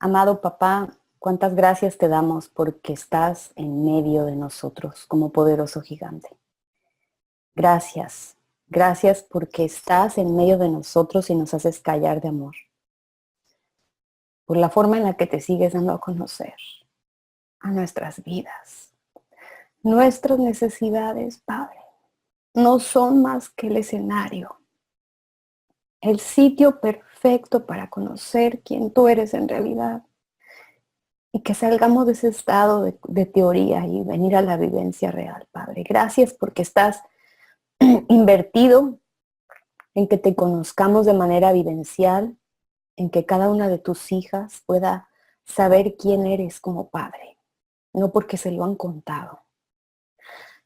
Amado papá, cuántas gracias te damos porque estás en medio de nosotros como poderoso gigante. Gracias, gracias porque estás en medio de nosotros y nos haces callar de amor. Por la forma en la que te sigues dando a conocer a nuestras vidas. Nuestras necesidades, Padre, no son más que el escenario, el sitio perfecto para conocer quién tú eres en realidad. Y que salgamos de ese estado de teoría y venir a la vivencia real, Padre. Gracias porque estás invertido en que te conozcamos de manera vivencial, en que cada una de tus hijas pueda saber quién eres como Padre. No porque se lo han contado,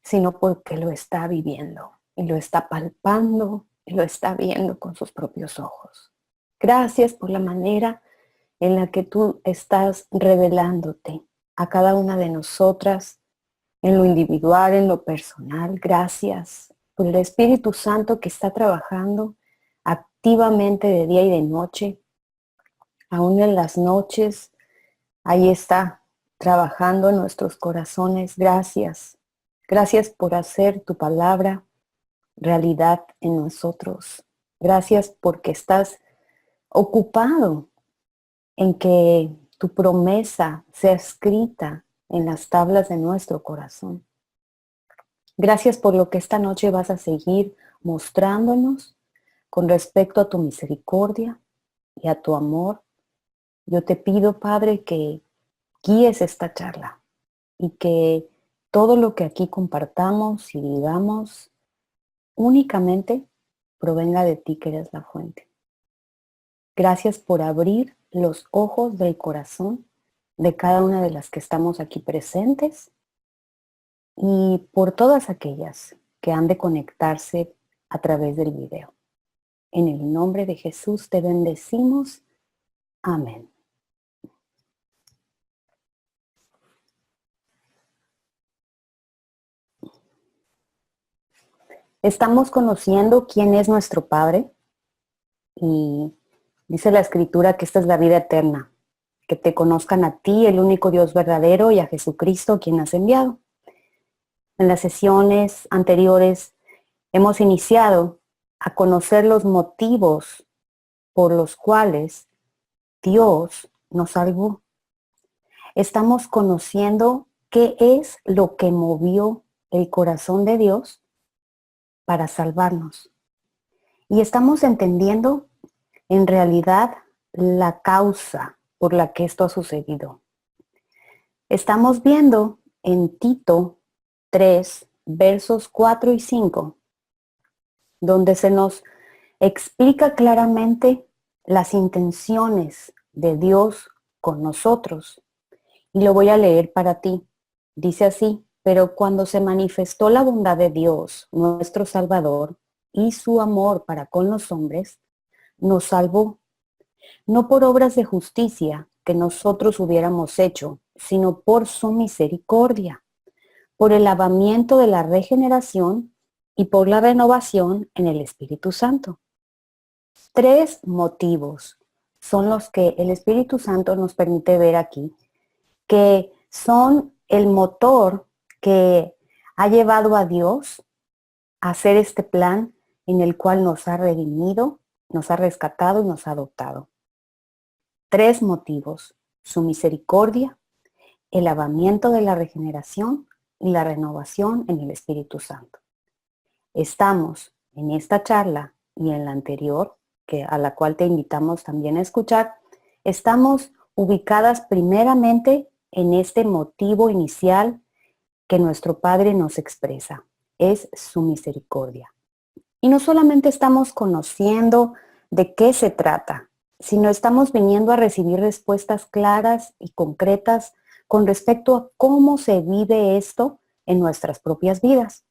sino porque lo está viviendo y lo está palpando y lo está viendo con sus propios ojos. Gracias por la manera en la que tú estás revelándote a cada una de nosotras, en lo individual, en lo personal. Gracias por el Espíritu Santo que está trabajando activamente de día y de noche, aún en las noches. Ahí está trabajando en nuestros corazones. Gracias. Gracias por hacer tu palabra realidad en nosotros. Gracias porque estás ocupado en que tu promesa sea escrita en las tablas de nuestro corazón. Gracias por lo que esta noche vas a seguir mostrándonos con respecto a tu misericordia y a tu amor. Yo te pido, Padre, que guíes esta charla y que todo lo que aquí compartamos y digamos únicamente provenga de ti, que eres la fuente. Gracias por abrir los ojos del corazón de cada una de las que estamos aquí presentes y por todas aquellas que han de conectarse a través del video. En el nombre de Jesús te bendecimos. Amén. Estamos conociendo quién es nuestro Padre y dice la Escritura que esta es la vida eterna, que te conozcan a ti, el único Dios verdadero, y a Jesucristo, quien has enviado. En las sesiones anteriores hemos iniciado a conocer los motivos por los cuales Dios nos salvó. Estamos conociendo qué es lo que movió el corazón de Dios para salvarnos. Y estamos entendiendo en realidad la causa por la que esto ha sucedido. Estamos viendo en Tito 3, versos 4 y 5, donde se nos explica claramente las intenciones de Dios con nosotros. Y lo voy a leer para ti. Dice así: pero cuando se manifestó la bondad de Dios, nuestro Salvador, y su amor para con los hombres, nos salvó, no por obras de justicia que nosotros hubiéramos hecho, sino por su misericordia, por el lavamiento de la regeneración y por la renovación en el Espíritu Santo. 3 motivos son los que el Espíritu Santo nos permite ver aquí, que son el motor que ha llevado a Dios a hacer este plan en el cual nos ha redimido, nos ha rescatado y nos ha adoptado. 3 motivos: su misericordia, el lavamiento de la regeneración y la renovación en el Espíritu Santo. Estamos en esta charla y en la anterior, a la cual te invitamos también a escuchar, estamos ubicadas primeramente en este motivo inicial que nuestro Padre nos expresa, es su misericordia. Y no solamente estamos conociendo de qué se trata, sino estamos viniendo a recibir respuestas claras y concretas con respecto a cómo se vive esto en nuestras propias vidas.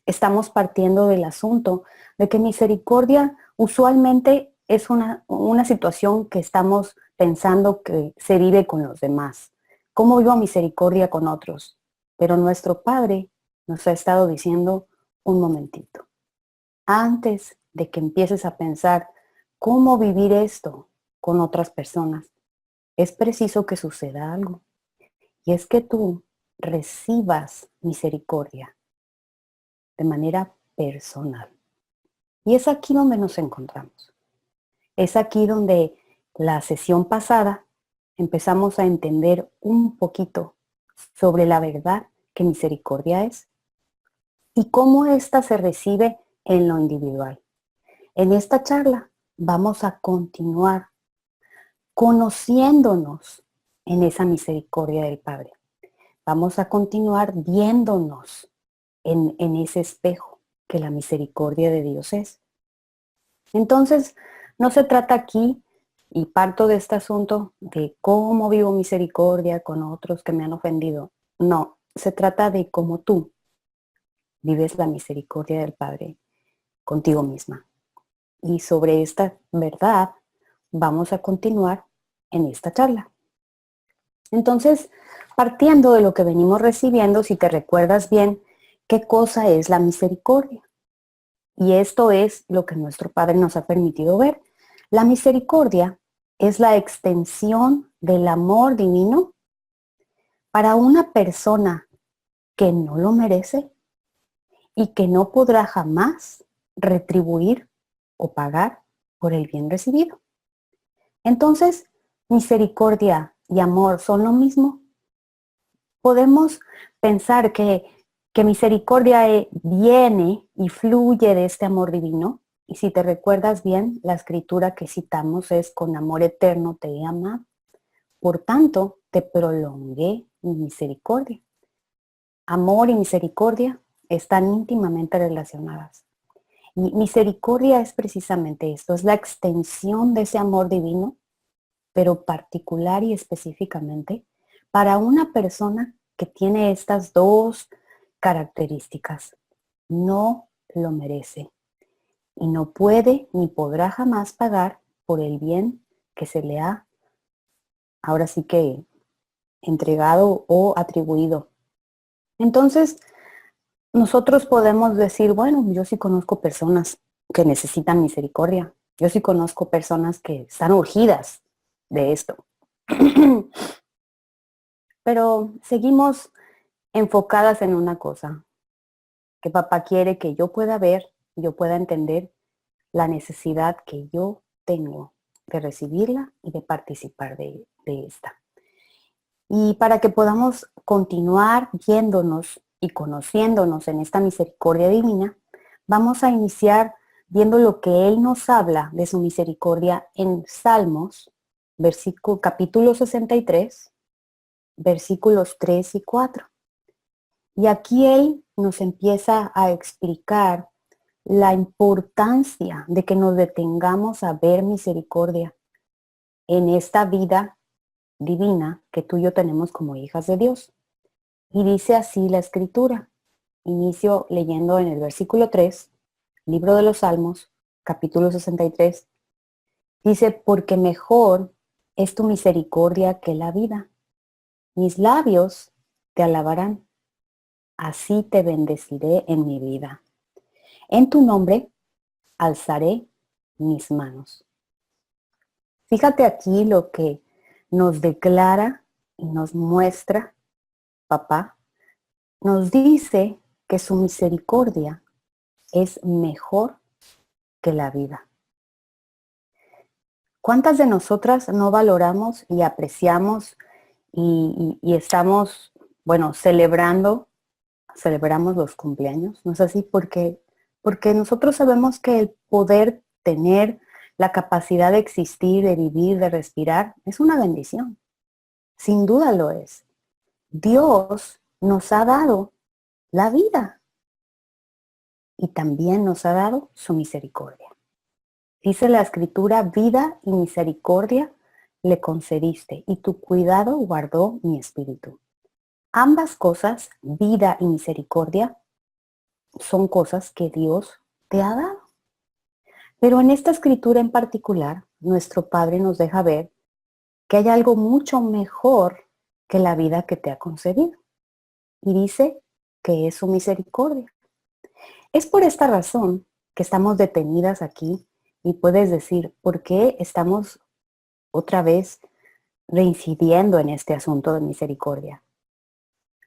Estamos partiendo del asunto de que misericordia usualmente es una situación que estamos pensando que se vive con los demás. ¿Cómo vivo misericordia con otros? Pero nuestro Padre nos ha estado diciendo: un momentito, antes de que empieces a pensar cómo vivir esto con otras personas, es preciso que suceda algo. Y es que tú recibas misericordia de manera personal. Y es aquí donde nos encontramos. Es aquí donde la sesión pasada empezamos a entender un poquito sobre la verdad que misericordia es y cómo ésta se recibe en lo individual. En esta charla vamos a continuar conociéndonos en esa misericordia del Padre. Vamos a continuar viéndonos en ese espejo que la misericordia de Dios es. Entonces, no se trata aquí, y parto de este asunto, de cómo vivo misericordia con otros que me han ofendido. No, se trata de cómo tú vives la misericordia del Padre contigo misma. Y sobre esta verdad vamos a continuar en esta charla. Entonces, partiendo de lo que venimos recibiendo, si te recuerdas bien, ¿qué cosa es la misericordia? Y esto es lo que nuestro Padre nos ha permitido ver. La misericordia es la extensión del amor divino para una persona que no lo merece y que no podrá jamás retribuir o pagar por el bien recibido. Entonces, misericordia y amor son lo mismo. Podemos pensar que misericordia viene y fluye de este amor divino. Y si te recuerdas bien, la escritura que citamos es: con amor eterno te he amado. Por tanto, te prolongué mi misericordia. Amor y misericordia están íntimamente relacionadas. Y misericordia es precisamente esto, es la extensión de ese amor divino, pero particular y específicamente para una persona que tiene estas dos características. No lo merece y no puede ni podrá jamás pagar por el bien que se le ha, ahora sí que, entregado o atribuido. Entonces, nosotros podemos decir, bueno, yo sí conozco personas que necesitan misericordia. Yo sí conozco personas que están urgidas de esto. Pero seguimos enfocadas en una cosa, que papá quiere que yo pueda ver, yo pueda entender la necesidad que yo tengo de recibirla y de participar de esta. Y para que podamos continuar viéndonos y conociéndonos en esta misericordia divina, vamos a iniciar viendo lo que Él nos habla de su misericordia en Salmos, capítulo 63, versículos 3 y 4. Y aquí Él nos empieza a explicar la importancia de que nos detengamos a ver misericordia en esta vida divina que tú y yo tenemos como hijas de Dios. Y dice así la escritura. Inicio leyendo en el versículo 3, libro de los Salmos, capítulo 63. Dice: porque mejor es tu misericordia que la vida. Mis labios te alabarán. Así te bendeciré en mi vida. En tu nombre alzaré mis manos. Fíjate aquí lo que nos declara y nos muestra papá. Nos dice que su misericordia es mejor que la vida. ¿Cuántas de nosotras no valoramos y apreciamos y estamos, bueno, celebramos los cumpleaños? ¿No es así? Porque nosotros sabemos que el poder tener la capacidad de existir, de vivir, de respirar, es una bendición. Sin duda lo es. Dios nos ha dado la vida y también nos ha dado su misericordia. Dice la escritura: vida y misericordia le concediste y tu cuidado guardó mi espíritu. Ambas cosas, vida y misericordia, son cosas que Dios te ha dado. Pero en esta escritura en particular, nuestro Padre nos deja ver que hay algo mucho mejor que la vida que te ha concedido. Y dice que es su misericordia. Es por esta razón que estamos detenidas aquí y puedes decir: ¿por qué estamos otra vez reincidiendo en este asunto de misericordia.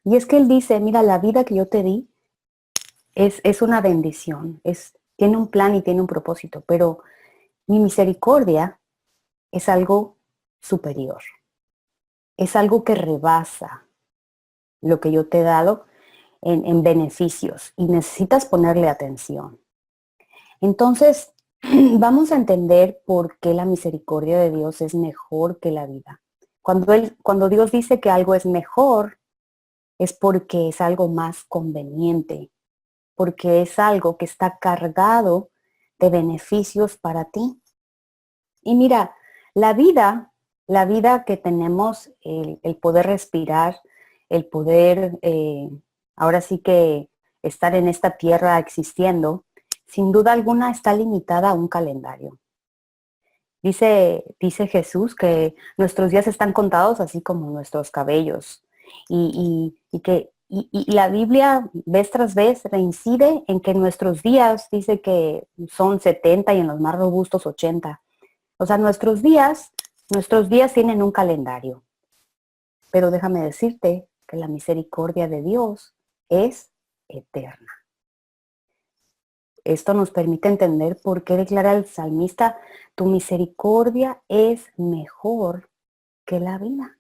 Y es que Él dice, mira, la vida que yo te di es una bendición, tiene un plan y tiene un propósito, pero mi misericordia es algo superior, es algo que rebasa lo que yo te he dado en beneficios y necesitas ponerle atención. Entonces, vamos a entender por qué la misericordia de Dios es mejor que la vida. Cuando Dios dice que algo es mejor, es porque es algo más conveniente, porque es algo que está cargado de beneficios para ti. Y mira, la vida, la vida que tenemos, el poder respirar, el poder, ahora sí que estar en esta tierra existiendo, sin duda alguna está limitada a un calendario. Dice Jesús que nuestros días están contados así como nuestros cabellos. Y la Biblia vez tras vez reincide en que nuestros días, dice que son 70 y en los más robustos 80. O sea, nuestros días tienen un calendario. Pero déjame decirte que la misericordia de Dios es eterna. Esto nos permite entender por qué declara el salmista, tu misericordia es mejor que la vida.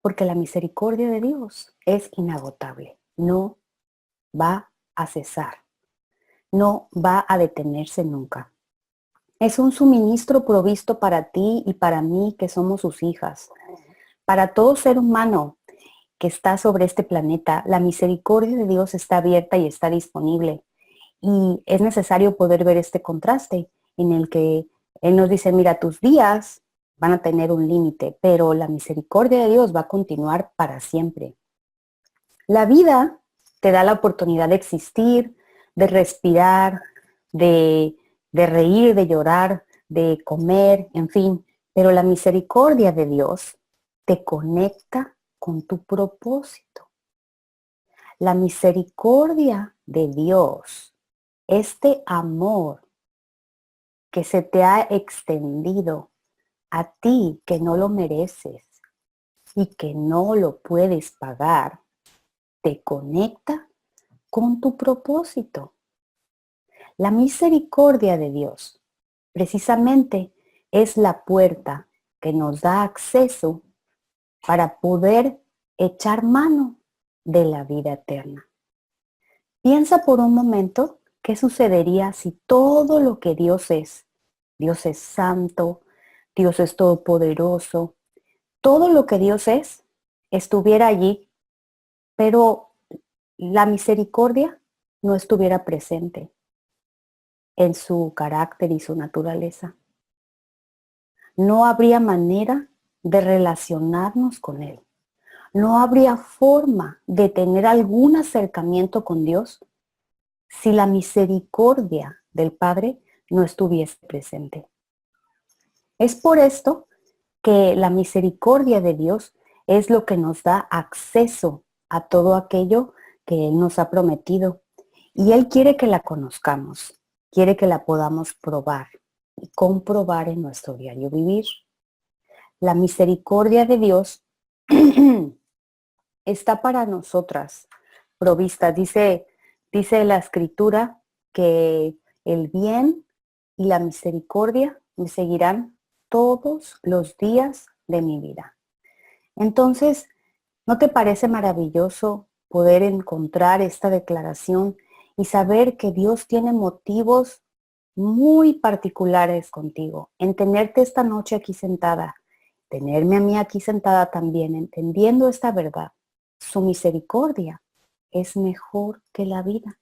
Porque la misericordia de Dios es inagotable, no va a cesar, no va a detenerse nunca. Es un suministro provisto para ti y para mí que somos sus hijas. Para todo ser humano que está sobre este planeta, la misericordia de Dios está abierta y está disponible. Y es necesario poder ver este contraste en el que Él nos dice, mira, tus días van a tener un límite, pero la misericordia de Dios va a continuar para siempre. La vida te da la oportunidad de existir, de respirar, de reír, de llorar, de comer, en fin, pero la misericordia de Dios te conecta con tu propósito. La misericordia de Dios, este amor que se te ha extendido a ti que no lo mereces y que no lo puedes pagar, te conecta con tu propósito. La misericordia de Dios precisamente es la puerta que nos da acceso para poder echar mano de la vida eterna. Piensa por un momento qué sucedería si todo lo que Dios es santo, Dios es todopoderoso, todo lo que Dios es, estuviera allí, pero la misericordia no estuviera presente en su carácter y su naturaleza. No habría manera de relacionarnos con Él. No habría forma de tener algún acercamiento con Dios si la misericordia del Padre no estuviese presente. Es por esto que la misericordia de Dios es lo que nos da acceso a todo aquello que Él nos ha prometido. Y Él quiere que la conozcamos, quiere que la podamos probar y comprobar en nuestro diario vivir. La misericordia de Dios está para nosotras provista. Dice la Escritura que el bien y la misericordia me seguirán todos los días de mi vida. Entonces, ¿no te parece maravilloso poder encontrar esta declaración y saber que Dios tiene motivos muy particulares contigo en tenerte esta noche aquí sentada, tenerme a mí aquí sentada también, entendiendo esta verdad? Su misericordia es mejor que la vida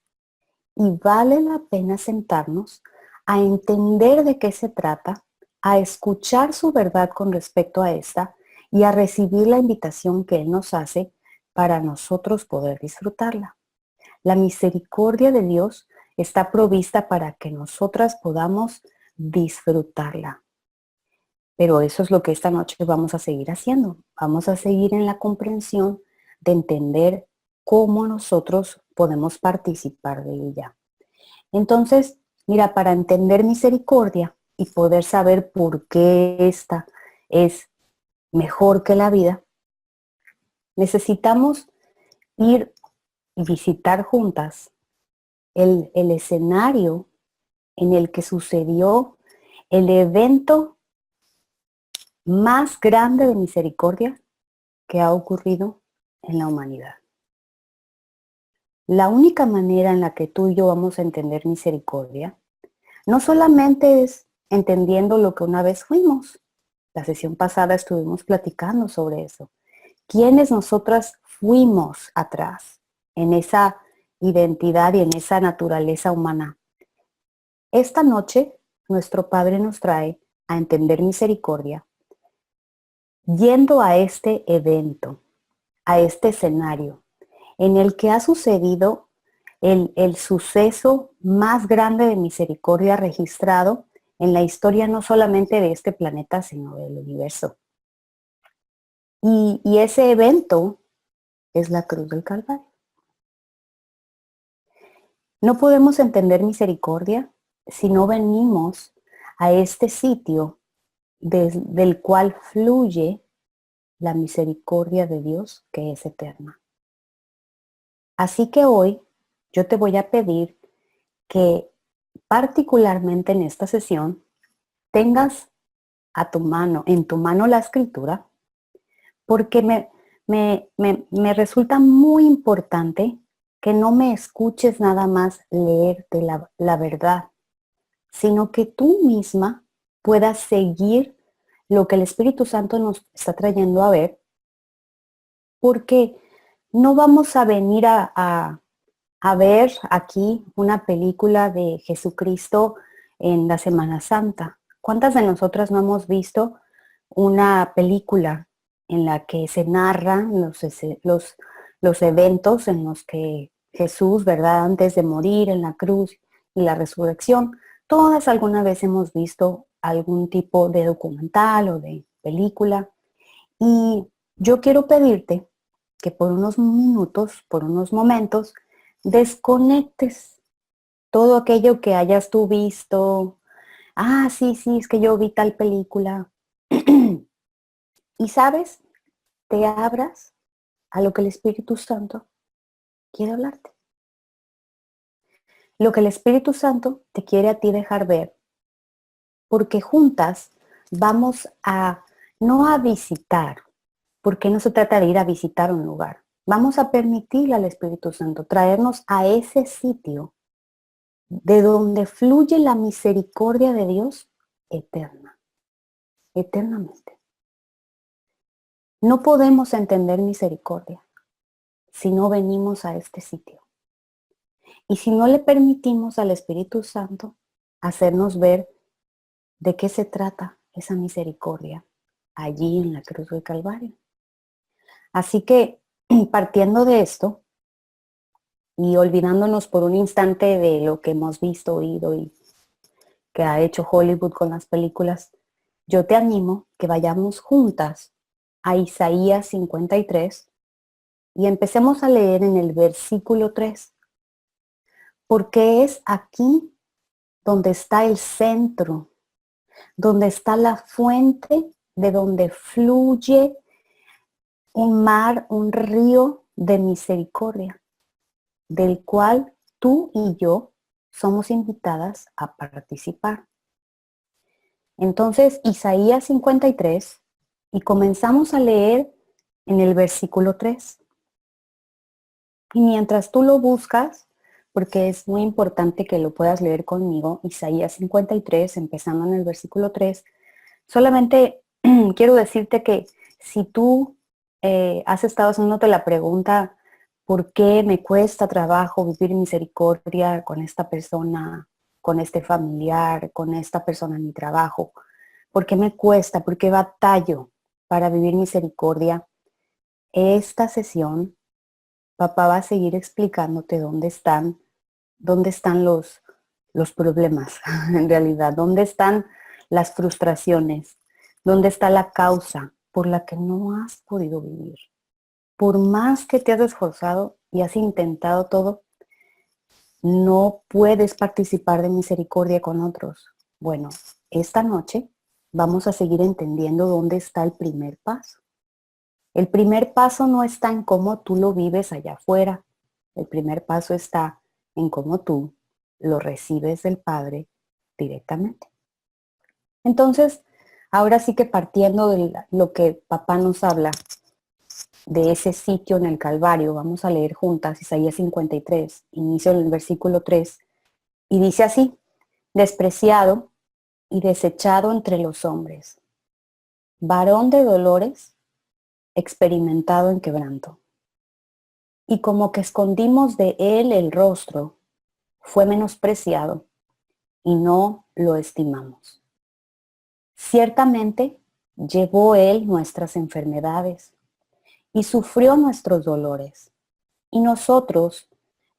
y vale la pena sentarnos a entender de qué se trata, a escuchar su verdad con respecto a esta y a recibir la invitación que Él nos hace para nosotros poder disfrutarla. La misericordia de Dios está provista para que nosotras podamos disfrutarla. Pero eso es lo que esta noche vamos a seguir haciendo. Vamos a seguir en la comprensión de entender cómo nosotros podemos participar de ella. Entonces, mira, para entender misericordia y poder saber por qué esta es mejor que la vida, necesitamos ir y visitar juntas el escenario en el que sucedió el evento más grande de misericordia que ha ocurrido en la humanidad. La única manera en la que tú y yo vamos a entender misericordia no solamente es entendiendo lo que una vez fuimos. La sesión pasada estuvimos platicando sobre eso. ¿Quiénes nosotras fuimos atrás en esa identidad y en esa naturaleza humana? Esta noche, nuestro Padre nos trae a entender misericordia yendo a este evento, a este escenario, en el que ha sucedido el suceso más grande de misericordia registrado en la historia no solamente de este planeta, sino del universo. Y ese evento es la cruz del Calvario. No podemos entender misericordia si no venimos a este sitio del cual fluye la misericordia de Dios, que es eterna. Así que hoy yo te voy a pedir que particularmente en esta sesión tengas en tu mano la escritura, porque me resulta muy importante que no me escuches nada más leerte la verdad, sino que tú misma puedas seguir lo que el Espíritu Santo nos está trayendo a ver, porque no vamos a venir a ver aquí una película de Jesucristo en la Semana Santa. ¿Cuántas de nosotras no hemos visto una película en la que se narran los eventos en los que Jesús, ¿verdad? Antes de morir en la cruz y la resurrección, todas alguna vez hemos visto algún tipo de documental o de película. Y yo quiero pedirte que por unos minutos, por unos momentos, desconectes todo aquello que hayas tú visto. Ah, sí, sí, es que yo vi tal película. Y sabes, te abras a lo que el Espíritu Santo quiere hablarte. Lo que el Espíritu Santo te quiere a ti dejar ver, porque juntas vamos no a visitar, porque no se trata de ir a visitar un lugar. Vamos a permitirle al Espíritu Santo traernos a ese sitio de donde fluye la misericordia de Dios eterna, eternamente. No podemos entender misericordia si no venimos a este sitio. Y si no le permitimos al Espíritu Santo hacernos ver de qué se trata esa misericordia allí en la cruz del Calvario. Así que, partiendo de esto y olvidándonos por un instante de lo que hemos visto, oído y que ha hecho Hollywood con las películas, yo te animo que vayamos juntas a Isaías 53 y empecemos a leer en el versículo 3, porque es aquí donde está el centro, donde está la fuente de donde fluye un mar, un río de misericordia, del cual tú y yo somos invitadas a participar. Entonces, Isaías 53, y comenzamos a leer en el versículo 3. Y mientras tú lo buscas, porque es muy importante que lo puedas leer conmigo, Isaías 53, empezando en el versículo 3, solamente quiero decirte que si tú has estado haciéndote la pregunta, ¿por qué me cuesta trabajo vivir misericordia con esta persona, con este familiar, con esta persona en mi trabajo? ¿Por qué me cuesta? ¿Por qué batallo para vivir misericordia? Esta sesión, papá va a seguir explicándote dónde están los problemas, en realidad, dónde están las frustraciones, dónde está la causa por la que no has podido vivir. Por más que te has esforzado y has intentado todo, no puedes participar de misericordia con otros. Bueno, esta noche vamos a seguir entendiendo dónde está el primer paso. El primer paso no está en cómo tú lo vives allá afuera. El primer paso está en cómo tú lo recibes del Padre directamente. Entonces, ahora sí que partiendo de lo que papá nos habla de ese sitio en el Calvario, vamos a leer juntas Isaías 53, inicio en el versículo 3, y dice así: despreciado y desechado entre los hombres, varón de dolores, experimentado en quebranto. Y como que escondimos de él el rostro, fue menospreciado y no lo estimamos. Ciertamente llevó él nuestras enfermedades y sufrió nuestros dolores, y nosotros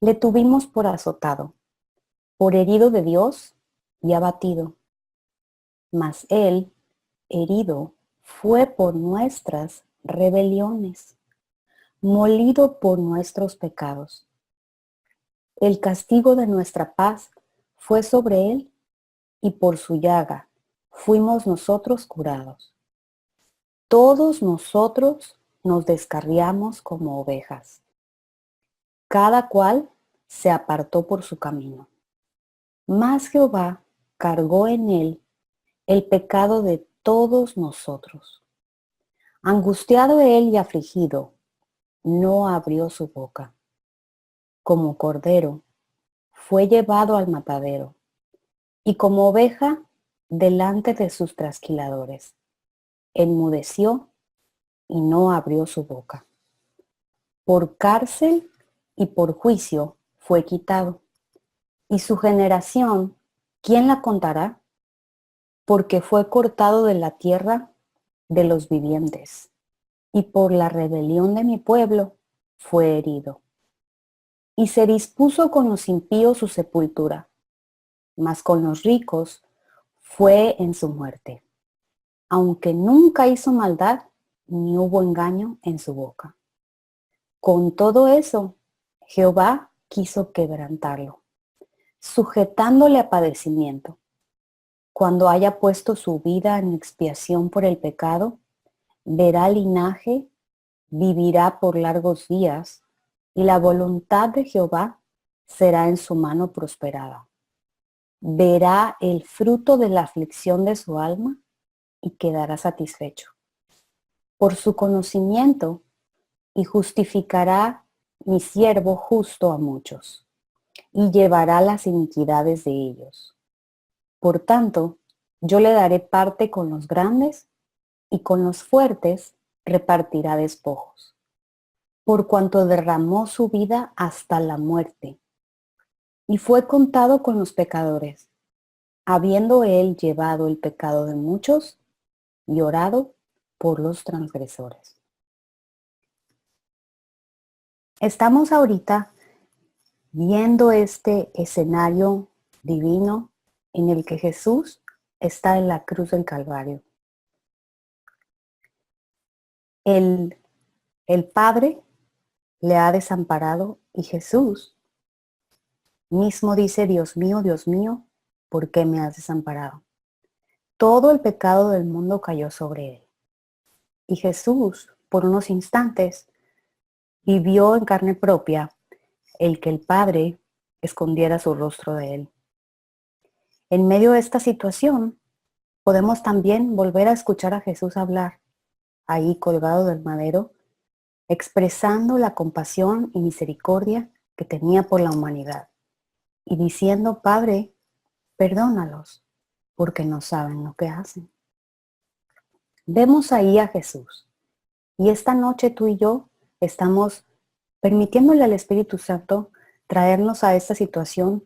le tuvimos por azotado, por herido de Dios y abatido. Mas él, herido, fue por nuestras rebeliones, molido por nuestros pecados. El castigo de nuestra paz fue sobre él, y por su llaga fuimos nosotros curados. Todos nosotros nos descarriamos como ovejas. Cada cual se apartó por su camino. Mas Jehová cargó en él el pecado de todos nosotros. Angustiado él y afligido, no abrió su boca. Como cordero, fue llevado al matadero, y como oveja delante de sus trasquiladores. Enmudeció y no abrió su boca. Por cárcel y por juicio fue quitado. Y su generación, ¿quién la contará? Porque fue cortado de la tierra de los vivientes, y por la rebelión de mi pueblo fue herido. Y se dispuso con los impíos su sepultura, mas con los ricos fue en su muerte, aunque nunca hizo maldad, ni hubo engaño en su boca. Con todo eso, Jehová quiso quebrantarlo, sujetándole a padecimiento. Cuando haya puesto su vida en expiación por el pecado, verá linaje, vivirá por largos días, y la voluntad de Jehová será en su mano prosperada. Verá el fruto de la aflicción de su alma y quedará satisfecho. Por su conocimiento, y justificará mi siervo justo a muchos, y llevará las iniquidades de ellos. Por tanto, yo le daré parte con los grandes, y con los fuertes repartirá despojos, por cuanto derramó su vida hasta la muerte, y fue contado con los pecadores, habiendo él llevado el pecado de muchos y orado por los transgresores. Estamos ahorita viendo este escenario divino en el que Jesús está en la cruz del Calvario. El Padre le ha desamparado y Jesús mismo dice: Dios mío, ¿por qué me has desamparado? Todo el pecado del mundo cayó sobre él. Y Jesús, por unos instantes, vivió en carne propia el que el Padre escondiera su rostro de él. En medio de esta situación, podemos también volver a escuchar a Jesús hablar, ahí colgado del madero, expresando la compasión y misericordia que tenía por la humanidad, y diciendo: Padre, perdónalos, porque no saben lo que hacen. Vemos ahí a Jesús, y esta noche tú y yo estamos permitiéndole al Espíritu Santo traernos a esta situación,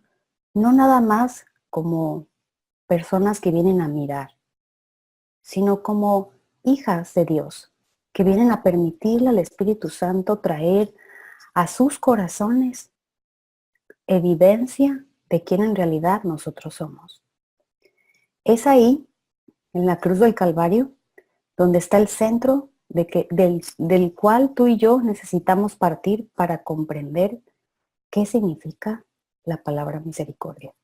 no nada más como personas que vienen a mirar, sino como hijas de Dios, que vienen a permitirle al Espíritu Santo traer a sus corazones evidencia de quién en realidad nosotros somos. Es ahí, en la cruz del Calvario, donde está el centro del cual tú y yo necesitamos partir para comprender qué significa la palabra misericordia.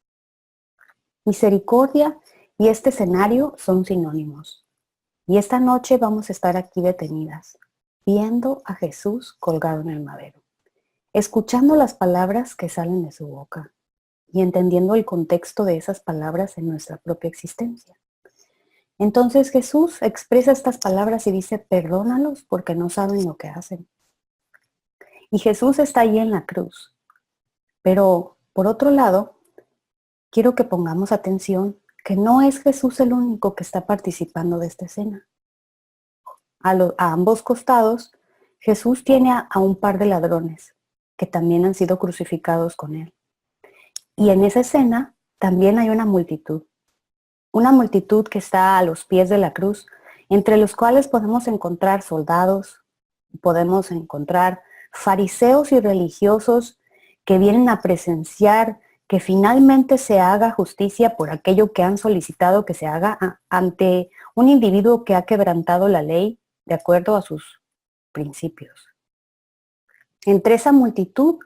Misericordia y este escenario son sinónimos. Y esta noche vamos a estar aquí detenidas, viendo a Jesús colgado en el madero, escuchando las palabras que salen de su boca y entendiendo el contexto de esas palabras en nuestra propia existencia. Entonces Jesús expresa estas palabras y dice, perdónalos porque no saben lo que hacen. Y Jesús está ahí en la cruz. Pero, por otro lado, quiero que pongamos atención que no es Jesús el único que está participando de esta escena. A ambos costados, Jesús tiene a un par de ladrones que también han sido crucificados con él. Y en esa escena también hay una multitud que está a los pies de la cruz, entre los cuales podemos encontrar soldados, podemos encontrar fariseos y religiosos que vienen a presenciar que finalmente se haga justicia por aquello que han solicitado que se haga ante un individuo que ha quebrantado la ley de acuerdo a sus principios. Entre esa multitud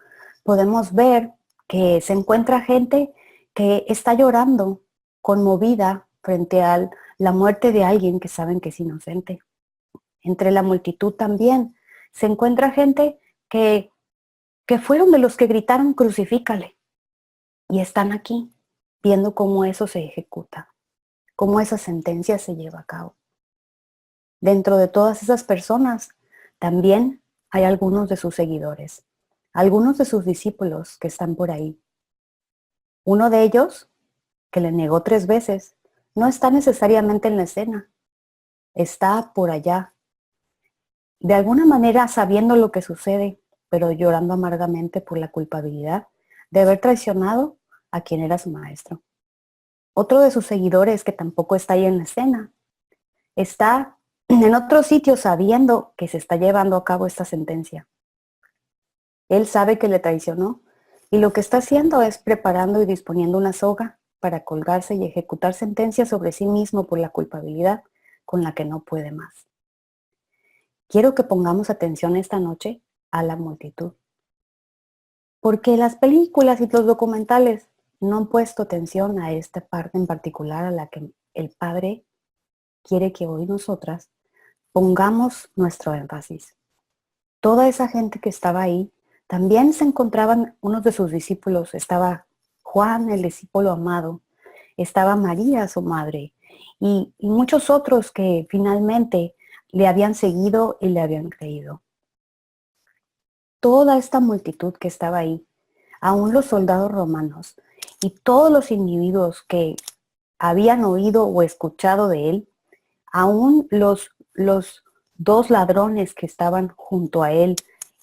podemos ver que se encuentra gente que está llorando, conmovida frente a la muerte de alguien que saben que es inocente. Entre la multitud también se encuentra gente que fueron de los que gritaron crucifícale y están aquí viendo cómo eso se ejecuta, cómo esa sentencia se lleva a cabo. Dentro de todas esas personas también hay algunos de sus seguidores, algunos de sus discípulos que están por ahí. Uno de ellos, que le negó 3 veces, no está necesariamente en la escena, está por allá, de alguna manera sabiendo lo que sucede, pero llorando amargamente por la culpabilidad de haber traicionado a quien era su maestro. Otro de sus seguidores, que tampoco está ahí en la escena, está en otro sitio sabiendo que se está llevando a cabo esta sentencia. Él sabe que le traicionó y lo que está haciendo es preparando y disponiendo una soga para colgarse y ejecutar sentencia sobre sí mismo por la culpabilidad con la que no puede más. Quiero que pongamos atención esta noche a la multitud, porque las películas y los documentales no han puesto atención a esta parte en particular a la que el Padre quiere que hoy nosotras pongamos nuestro énfasis. Toda esa gente que estaba ahí, también se encontraban unos de sus discípulos. Estaba Juan, el discípulo amado, estaba María, su madre, y muchos otros que finalmente le habían seguido y le habían creído. Toda esta multitud que estaba ahí, aún los soldados romanos y todos los individuos que habían oído o escuchado de él, aún los 2 ladrones que estaban junto a él,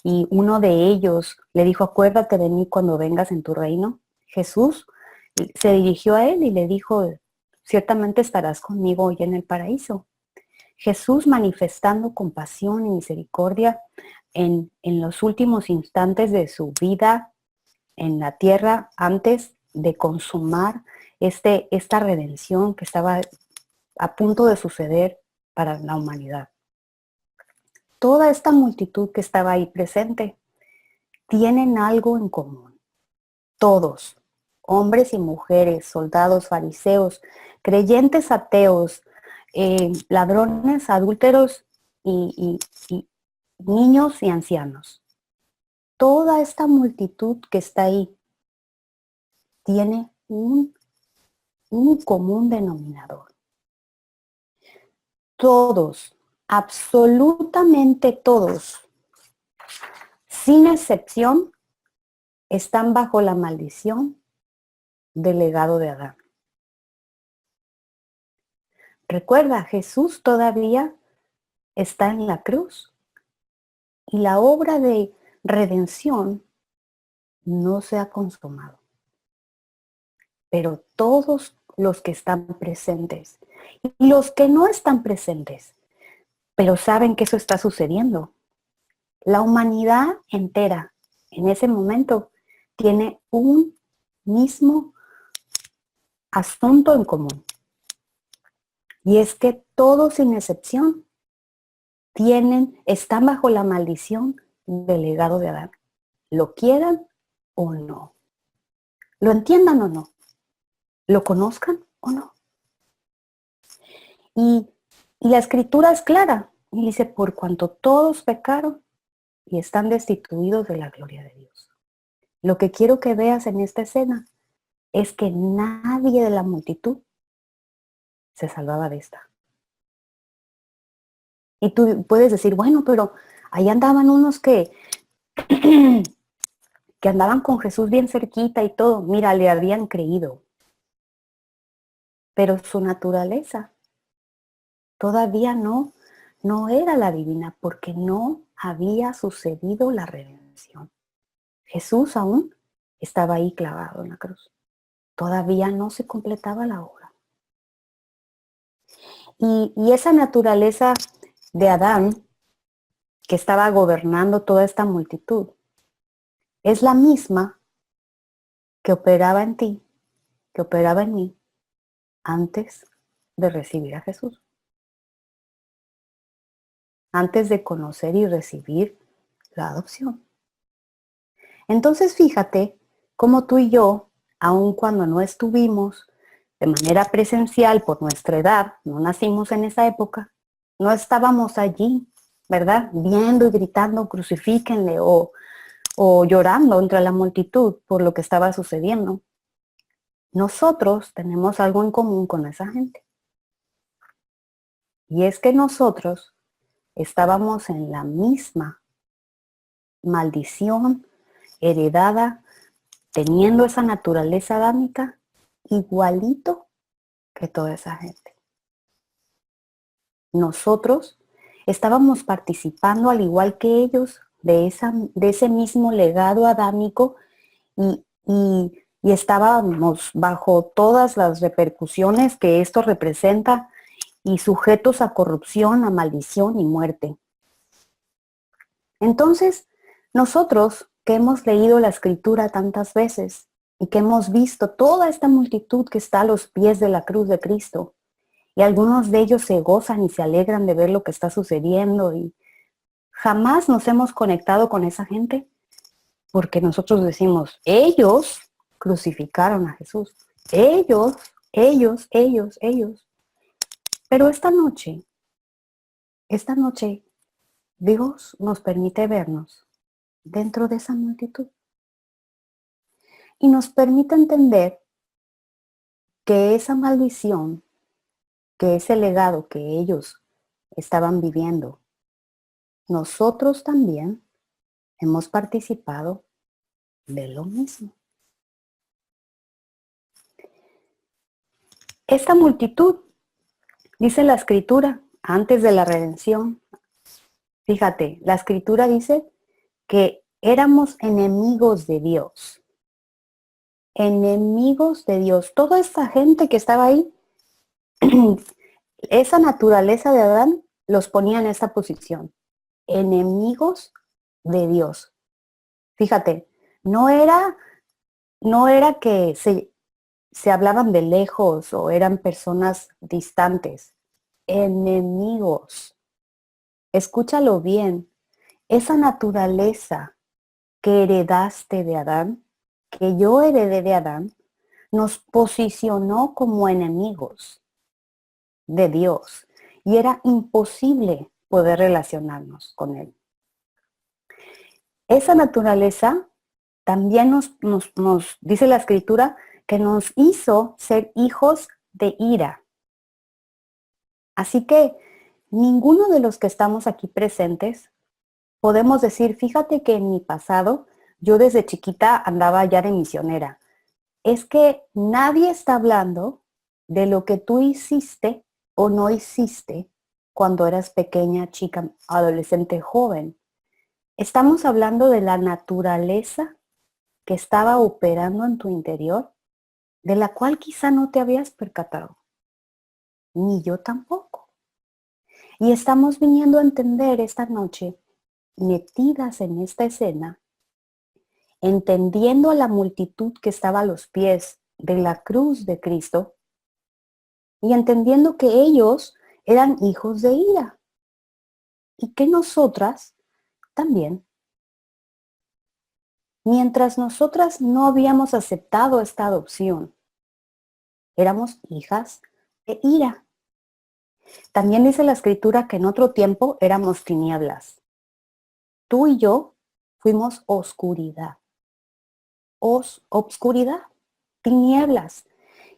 y uno de ellos le dijo, acuérdate de mí cuando vengas en tu reino. Jesús se dirigió a él y le dijo, ciertamente estarás conmigo hoy en el paraíso. Jesús manifestando compasión y misericordia en los últimos instantes de su vida en la tierra, antes de consumar esta redención que estaba a punto de suceder para la humanidad. Toda esta multitud que estaba ahí presente tienen algo en común. Todos, hombres y mujeres, soldados, fariseos, creyentes ateos, ladrones, adúlteros y niños y ancianos. Toda esta multitud que está ahí tiene un común denominador. Todos, absolutamente todos, sin excepción, están bajo la maldición del legado de Adán. Recuerda, Jesús todavía está en la cruz y la obra de redención no se ha consumado. Pero todos los que están presentes y los que no están presentes, pero saben que eso está sucediendo, la humanidad entera en ese momento tiene un mismo asunto en común. Y es que todos sin excepción están bajo la maldición del legado de Adán. Lo quieran o no. Lo entiendan o no. Lo conozcan o no. Y, y la escritura es clara. Y dice, por cuanto todos pecaron y están destituidos de la gloria de Dios. Lo que quiero que veas en esta escena es que nadie de la multitud se salvaba de esta. Y tú puedes decir, bueno, pero ahí andaban unos que, que andaban con Jesús bien cerquita y todo. Mira, le habían creído. Pero su naturaleza todavía no era la divina porque no había sucedido la redención. Jesús aún estaba ahí clavado en la cruz. Todavía no se completaba la obra. Y esa naturaleza de Adán que estaba gobernando toda esta multitud es la misma que operaba en ti, que operaba en mí antes de recibir a Jesús. Antes de conocer y recibir la adopción. Entonces fíjate cómo tú y yo, aun cuando no estuvimos de manera presencial por nuestra edad, no nacimos en esa época, no estábamos allí, ¿verdad? Viendo y gritando, crucifíquenle o llorando entre la multitud por lo que estaba sucediendo. Nosotros tenemos algo en común con esa gente. Y es que nosotros estábamos en la misma maldición heredada, teniendo esa naturaleza adámica igualito que toda esa gente. Nosotros estábamos participando al igual que ellos de ese mismo legado adámico y estábamos bajo todas las repercusiones que esto representa y sujetos a corrupción, a maldición y muerte. Entonces, nosotros que hemos leído la escritura tantas veces y que hemos visto toda esta multitud que está a los pies de la cruz de Cristo, y algunos de ellos se gozan y se alegran de ver lo que está sucediendo y jamás nos hemos conectado con esa gente porque nosotros decimos, ellos crucificaron a Jesús. Ellos. Pero esta noche, Dios nos permite vernos dentro de esa multitud y nos permite entender que esa maldición, que ese legado que ellos estaban viviendo, nosotros también hemos participado de lo mismo. Esta multitud, dice la escritura, antes de la redención, fíjate, la escritura dice que éramos enemigos de Dios. Enemigos de Dios. Toda esta gente que estaba ahí, esa naturaleza de Adán los ponía en esta posición. Enemigos de Dios. Fíjate, no era que se hablaban de lejos o eran personas distantes. Enemigos. Escúchalo bien. Esa naturaleza que heredaste de Adán, que yo heredé de Adán, nos posicionó como enemigos de Dios y era imposible poder relacionarnos con Él. Esa naturaleza también nos dice la escritura que nos hizo ser hijos de ira. Así que ninguno de los que estamos aquí presentes podemos decir, fíjate que en mi pasado yo desde chiquita andaba ya de misionera. Es que nadie está hablando de lo que tú hiciste o no hiciste cuando eras pequeña, chica, adolescente, joven. Estamos hablando de la naturaleza que estaba operando en tu interior, de la cual quizá no te habías percatado, ni yo tampoco. Y estamos viniendo a entender esta noche, metidas en esta escena, entendiendo a la multitud que estaba a los pies de la cruz de Cristo y entendiendo que ellos eran hijos de ira y que nosotras también. Mientras nosotras no habíamos aceptado esta adopción, éramos hijas de ira. También dice la Escritura que en otro tiempo éramos tinieblas. Tú y yo fuimos oscuridad. Obscuridad, tinieblas.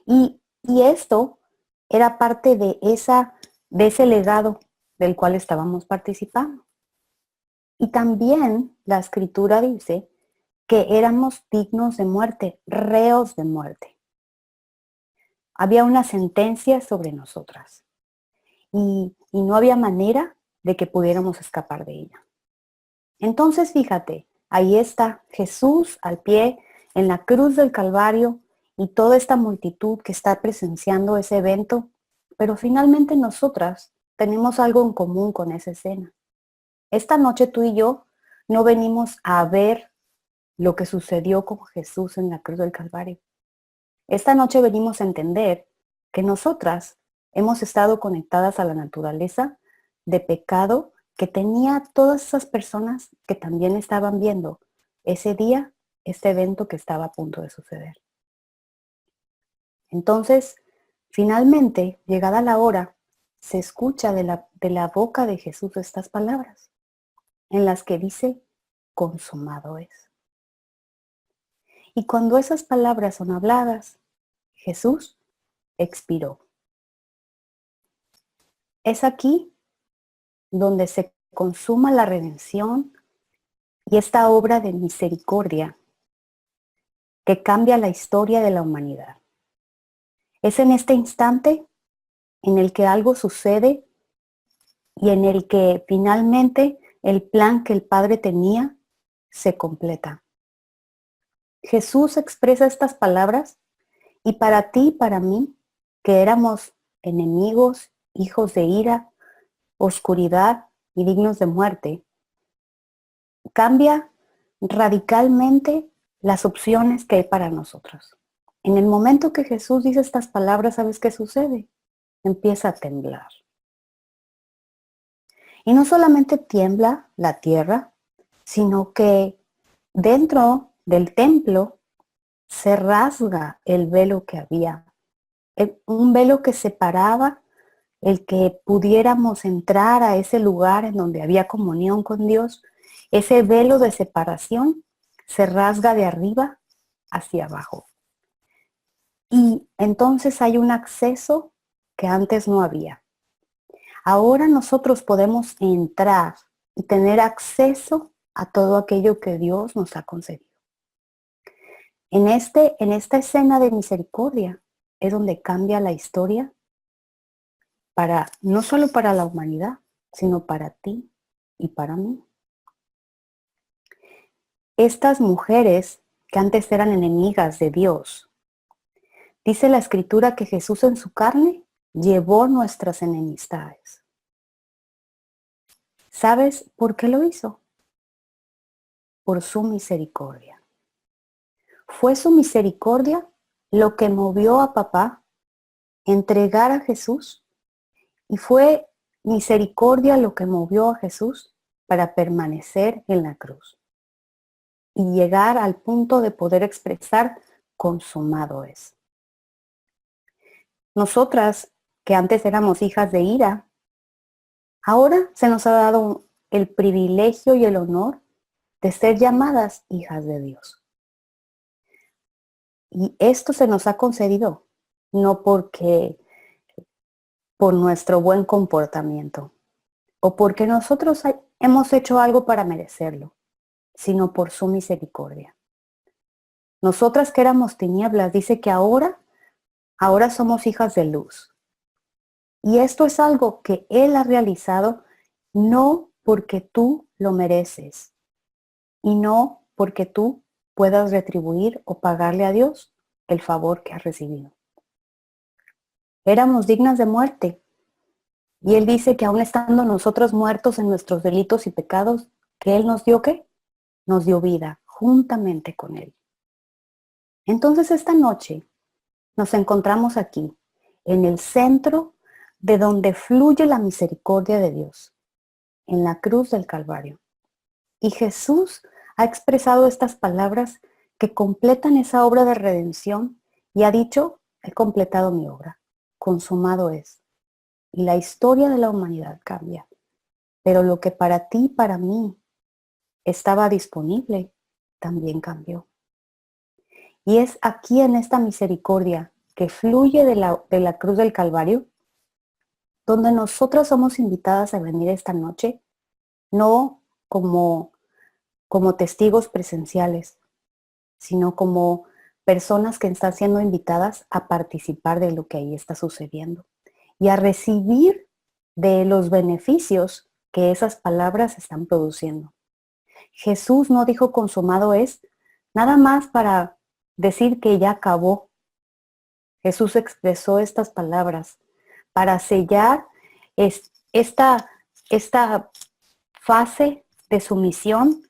Y esto era parte de ese legado del cual estábamos participando. Y también la Escritura dice que éramos dignos de muerte, reos de muerte. Había una sentencia sobre nosotras y no había manera de que pudiéramos escapar de ella. Entonces, fíjate, ahí está Jesús al pie en la cruz del Calvario y toda esta multitud que está presenciando ese evento, pero finalmente nosotras tenemos algo en común con esa escena. Esta noche tú y yo no venimos a ver lo que sucedió con Jesús en la cruz del Calvario. Esta noche venimos a entender que nosotras hemos estado conectadas a la naturaleza de pecado que tenía todas esas personas que también estaban viendo ese día, este evento que estaba a punto de suceder. Entonces, finalmente, llegada la hora, se escucha de la boca de Jesús estas palabras, en las que dice, consumado es. Y cuando esas palabras son habladas, Jesús expiró. Es aquí donde se consuma la redención y esta obra de misericordia que cambia la historia de la humanidad. Es en este instante en el que algo sucede y en el que finalmente el plan que el Padre tenía se completa. Jesús expresa estas palabras y para ti y para mí, que éramos enemigos, hijos de ira, oscuridad y dignos de muerte, cambia radicalmente las opciones que hay para nosotros. En el momento que Jesús dice estas palabras, ¿sabes qué sucede? Empieza a temblar. Y no solamente tiembla la tierra, sino que dentro del templo se rasga el velo que había. Un velo que separaba el que pudiéramos entrar a ese lugar en donde había comunión con Dios. Ese velo de separación se rasga de arriba hacia abajo. Y entonces hay un acceso que antes no había. Ahora nosotros podemos entrar y tener acceso a todo aquello que Dios nos ha concedido. En esta escena de misericordia es donde cambia la historia no solo para la humanidad, sino para ti y para mí. Estas mujeres que antes eran enemigas de Dios, dice la Escritura que Jesús en su carne llevó nuestras enemistades. ¿Sabes por qué lo hizo? Por su misericordia. Fue su misericordia lo que movió a papá a entregar a Jesús y fue misericordia lo que movió a Jesús para permanecer en la cruz y llegar al punto de poder expresar consumado es. Nosotras, que antes éramos hijas de ira, ahora se nos ha dado el privilegio y el honor de ser llamadas hijas de Dios. Y esto se nos ha concedido no porque por nuestro buen comportamiento o porque nosotros hemos hecho algo para merecerlo, sino por su misericordia. Nosotras que éramos tinieblas, dice que ahora somos hijas de luz. Y esto es algo que Él ha realizado no porque tú lo mereces y no porque tú puedas retribuir o pagarle a Dios el favor que has recibido. Éramos dignas de muerte. Y Él dice que aún estando nosotros muertos en nuestros delitos y pecados, que Él nos dio ¿qué? Nos dio vida juntamente con Él. Entonces esta noche nos encontramos aquí, en el centro de donde fluye la misericordia de Dios, en la cruz del Calvario. Y Jesús ha expresado estas palabras que completan esa obra de redención y ha dicho, he completado mi obra, consumado es. y la historia de la humanidad cambia. Pero lo que para ti y para mí estaba disponible, también cambió. Y es aquí en esta misericordia que fluye de la cruz del Calvario, donde nosotras somos invitadas a venir esta noche, no como testigos presenciales, sino como personas que están siendo invitadas a participar de lo que ahí está sucediendo y a recibir de los beneficios que esas palabras están produciendo. Jesús no dijo consumado es nada más para decir que ya acabó. Jesús expresó estas palabras para sellar esta fase de sumisión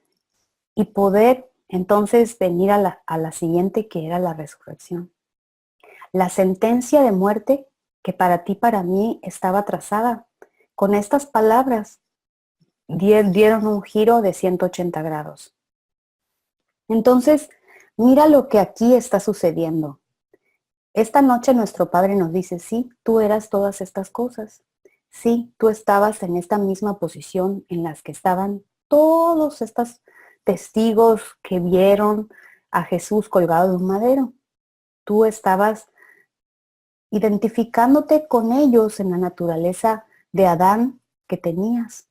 y poder entonces venir a la siguiente, que era la resurrección. La sentencia de muerte que para ti, para mí, estaba trazada, con estas palabras dieron un giro de 180 grados. Entonces, mira lo que aquí está sucediendo. Esta noche nuestro Padre nos dice, sí, tú eras todas estas cosas. Sí, tú estabas en esta misma posición en las que estaban todos estos testigos que vieron a Jesús colgado de un madero. Tú estabas identificándote con ellos en la naturaleza de Adán que tenías.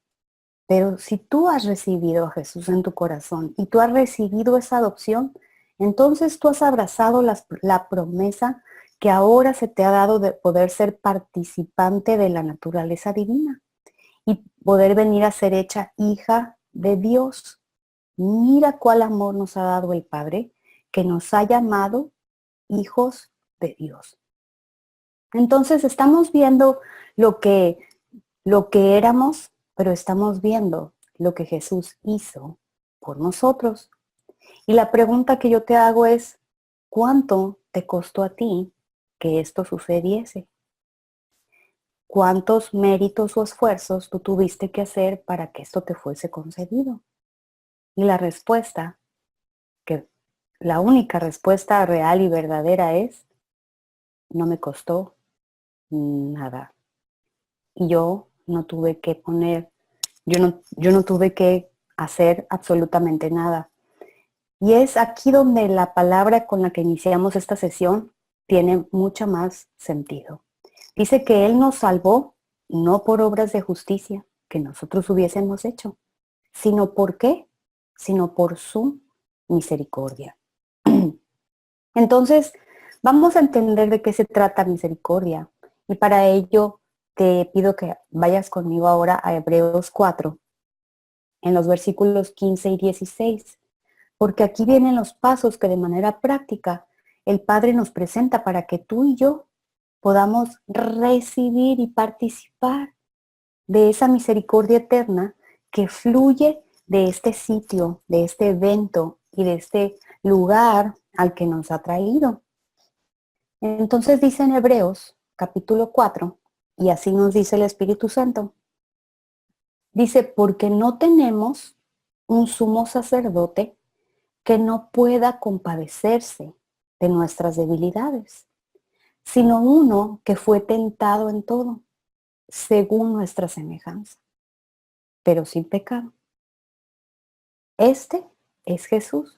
Pero si tú has recibido a Jesús en tu corazón y tú has recibido esa adopción, entonces tú has abrazado la promesa que ahora se te ha dado de poder ser participante de la naturaleza divina y poder venir a ser hecha hija de Dios. Mira cuál amor nos ha dado el Padre, que nos ha llamado hijos de Dios. Entonces estamos viendo lo que éramos, pero estamos viendo lo que Jesús hizo por nosotros. Y la pregunta que yo te hago es, ¿cuánto te costó a ti que esto sucediese? ¿Cuántos méritos o esfuerzos tú tuviste que hacer para que esto te fuese concedido? Y la respuesta, que la única respuesta real y verdadera es, no me costó nada. Y yo no tuve que yo no tuve que hacer absolutamente nada. Y es aquí donde la palabra con la que iniciamos esta sesión tiene mucho más sentido. Dice que Él nos salvó no por obras de justicia que nosotros hubiésemos hecho, sino ¿por qué? Sino por su misericordia. Entonces, vamos a entender de qué se trata misericordia. Y para ello te pido que vayas conmigo ahora a Hebreos 4, en los versículos 15 y 16. Porque aquí vienen los pasos que de manera práctica el Padre nos presenta para que tú y yo podamos recibir y participar de esa misericordia eterna que fluye de este sitio, de este evento y de este lugar al que nos ha traído. Entonces dice en Hebreos capítulo 4, y así nos dice el Espíritu Santo, dice, porque no tenemos un sumo sacerdote que no pueda compadecerse de nuestras debilidades, sino uno que fue tentado en todo, según nuestra semejanza, pero sin pecado. Este es Jesús,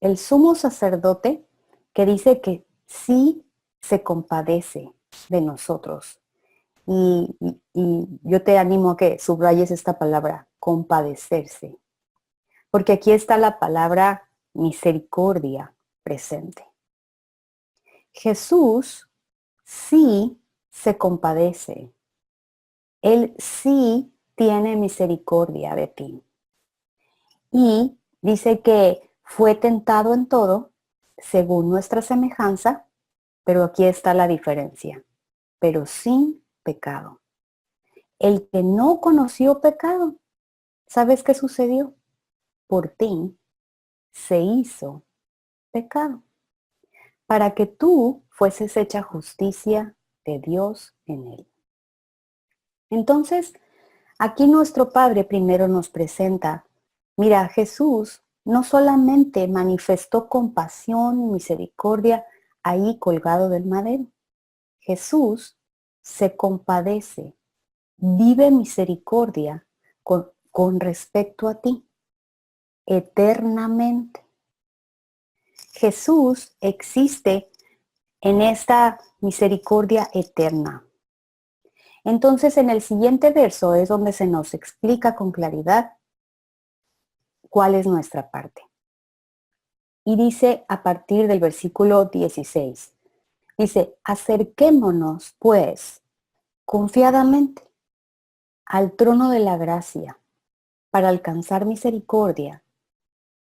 el sumo sacerdote que dice que sí se compadece de nosotros. Y yo te animo a que subrayes esta palabra, compadecerse, porque aquí está la palabra misericordia presente. Jesús sí se compadece. Él sí tiene misericordia de ti. Y dice que fue tentado en todo, según nuestra semejanza, pero aquí está la diferencia, pero sin pecado. El que no conoció pecado, ¿sabes qué sucedió? Por ti se hizo pecado, para que tú fueses hecha justicia de Dios en él. Entonces, aquí nuestro Padre primero nos presenta, mira, Jesús no solamente manifestó compasión y misericordia ahí colgado del madero. Jesús se compadece, vive misericordia con respecto a ti, eternamente. Jesús existe en esta misericordia eterna. Entonces, en el siguiente verso es donde se nos explica con claridad cuál es nuestra parte. Y dice a partir del versículo 16, dice, acerquémonos pues confiadamente al trono de la gracia para alcanzar misericordia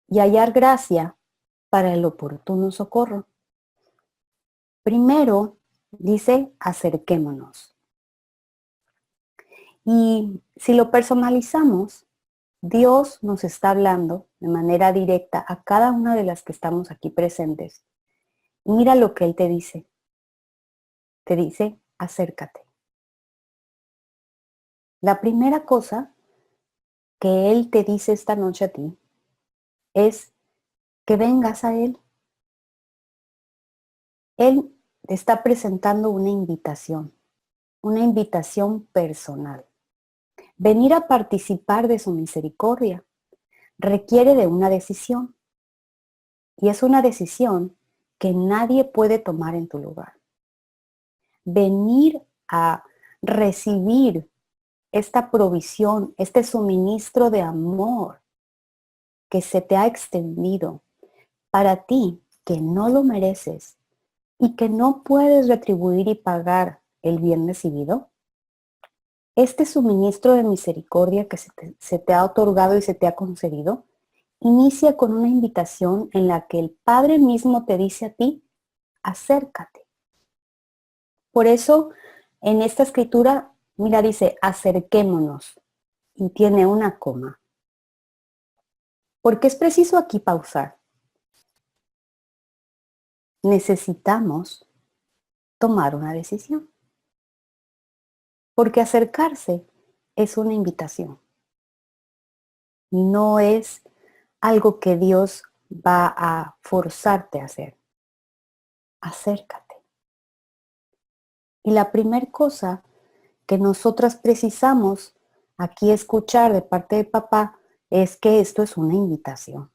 y hallar gracia para el oportuno socorro. Primero dice, acerquémonos. Y si lo personalizamos, Dios nos está hablando de manera directa a cada una de las que estamos aquí presentes. Y mira lo que Él te dice. Te dice, acércate. La primera cosa que Él te dice esta noche a ti es que vengas a Él. Él te está presentando una invitación personal. Venir a participar de su misericordia requiere de una decisión. Y es una decisión que nadie puede tomar en tu lugar. Venir a recibir esta provisión, este suministro de amor que se te ha extendido para ti, que no lo mereces y que no puedes retribuir y pagar el bien recibido. Este suministro de misericordia que se te ha otorgado y se te ha concedido, inicia con una invitación en la que el Padre mismo te dice a ti, acércate. Por eso, en esta escritura, mira, dice, acerquémonos, y tiene una coma. Porque es preciso aquí pausar. Necesitamos tomar una decisión. Porque acercarse es una invitación. No es algo que Dios va a forzarte a hacer. Acércate. Y la primera cosa que nosotras precisamos aquí escuchar de parte de papá es que esto es una invitación.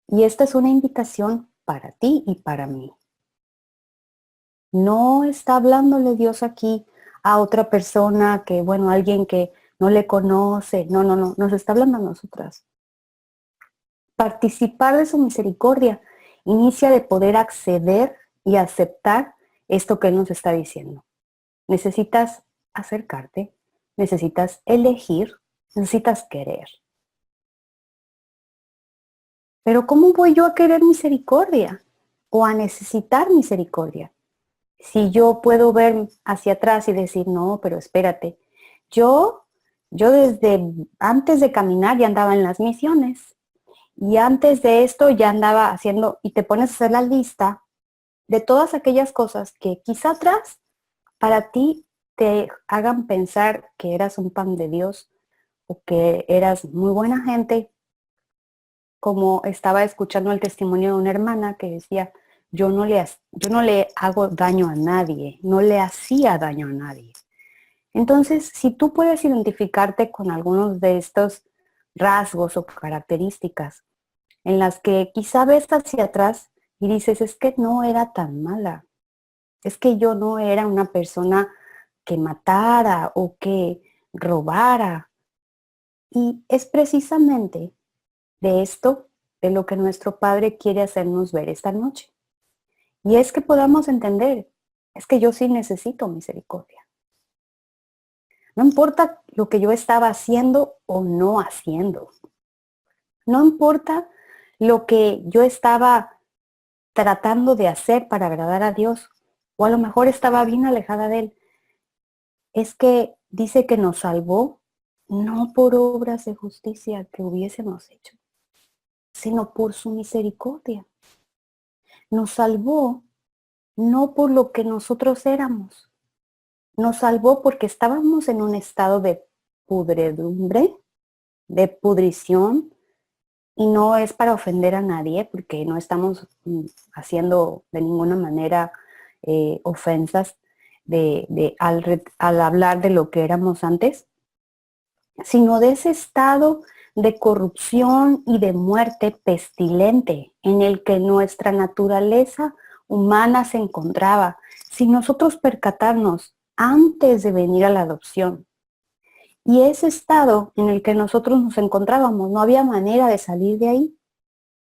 Y esta es una invitación para ti y para mí. No está hablándole Dios aquí a otra persona que, bueno, alguien que no le conoce. No, nos está hablando a nosotras. Participar de su misericordia inicia de poder acceder y aceptar esto que Él nos está diciendo. Necesitas acercarte, necesitas elegir, necesitas querer. Pero ¿cómo voy yo a querer misericordia o a necesitar misericordia? Si yo puedo ver hacia atrás y decir, no, pero espérate, yo desde antes de caminar ya andaba en las misiones y antes de esto ya andaba haciendo, y te pones a hacer la lista de todas aquellas cosas que quizá atrás para ti te hagan pensar que eras un pan de Dios o que eras muy buena gente, como estaba escuchando el testimonio de una hermana que decía, yo no le hago daño a nadie, no le hacía daño a nadie. Entonces, si tú puedes identificarte con algunos de estos rasgos o características en las que quizá ves hacia atrás y dices, es que no era tan mala, es que yo no era una persona que matara o que robara. Y es precisamente de esto de lo que nuestro Padre quiere hacernos ver esta noche. Y es que podamos entender, es que yo sí necesito misericordia. No importa lo que yo estaba haciendo o no haciendo. No importa lo que yo estaba tratando de hacer para agradar a Dios, o a lo mejor estaba bien alejada de Él. Es que dice que nos salvó no por obras de justicia que hubiésemos hecho, sino por su misericordia. Nos salvó no por lo que nosotros éramos. Nos salvó porque estábamos en un estado de pudredumbre, de pudrición, y no es para ofender a nadie, porque no estamos haciendo de ninguna manera ofensas, al hablar de lo que éramos antes, sino de ese estado de corrupción y de muerte pestilente en el que nuestra naturaleza humana se encontraba, sin nosotros percatarnos antes de venir a la adopción. Y ese estado en el que nosotros nos encontrábamos, no había manera de salir de ahí.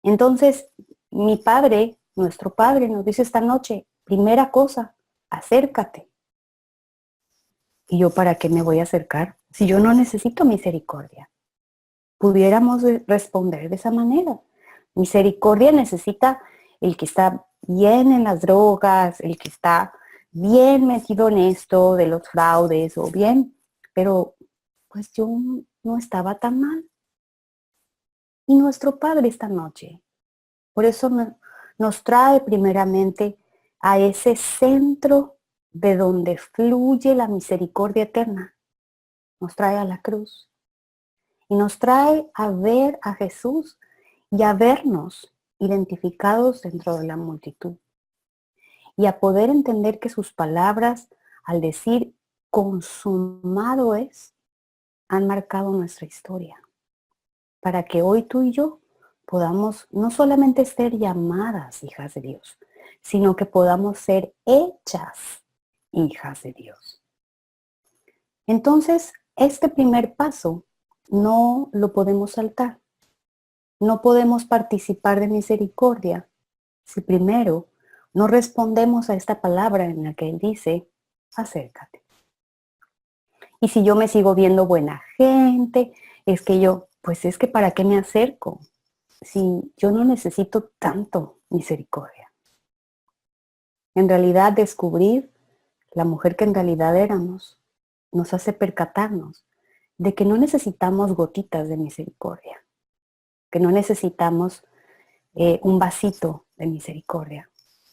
Entonces, mi padre, nuestro padre, nos dice esta noche, primera cosa, acércate. ¿Y yo para qué me voy a acercar? Si yo no necesito misericordia. Pudiéramos responder de esa manera. Misericordia necesita el que está bien en las drogas, el que está bien metido en esto de los fraudes o bien, pero pues yo no estaba tan mal. Y nuestro Padre esta noche, por eso nos trae primeramente a ese centro de donde fluye la misericordia eterna. Nos trae a la cruz y nos trae a ver a Jesús y a vernos identificados dentro de la multitud y a poder entender que sus palabras al decir consumado es, han marcado nuestra historia para que hoy tú y yo podamos no solamente ser llamadas hijas de Dios, sino que podamos ser hechas hijas de Dios. Entonces, este primer paso no lo podemos saltar. No podemos participar de misericordia si primero no respondemos a esta palabra en la que Él dice, acércate. Y si yo me sigo viendo buena gente, es que pues es que ¿para qué me acerco? Si yo no necesito tanto misericordia. En realidad, descubrir la mujer que en realidad éramos nos hace percatarnos de que no necesitamos gotitas de misericordia, que no necesitamos un vasito de misericordia,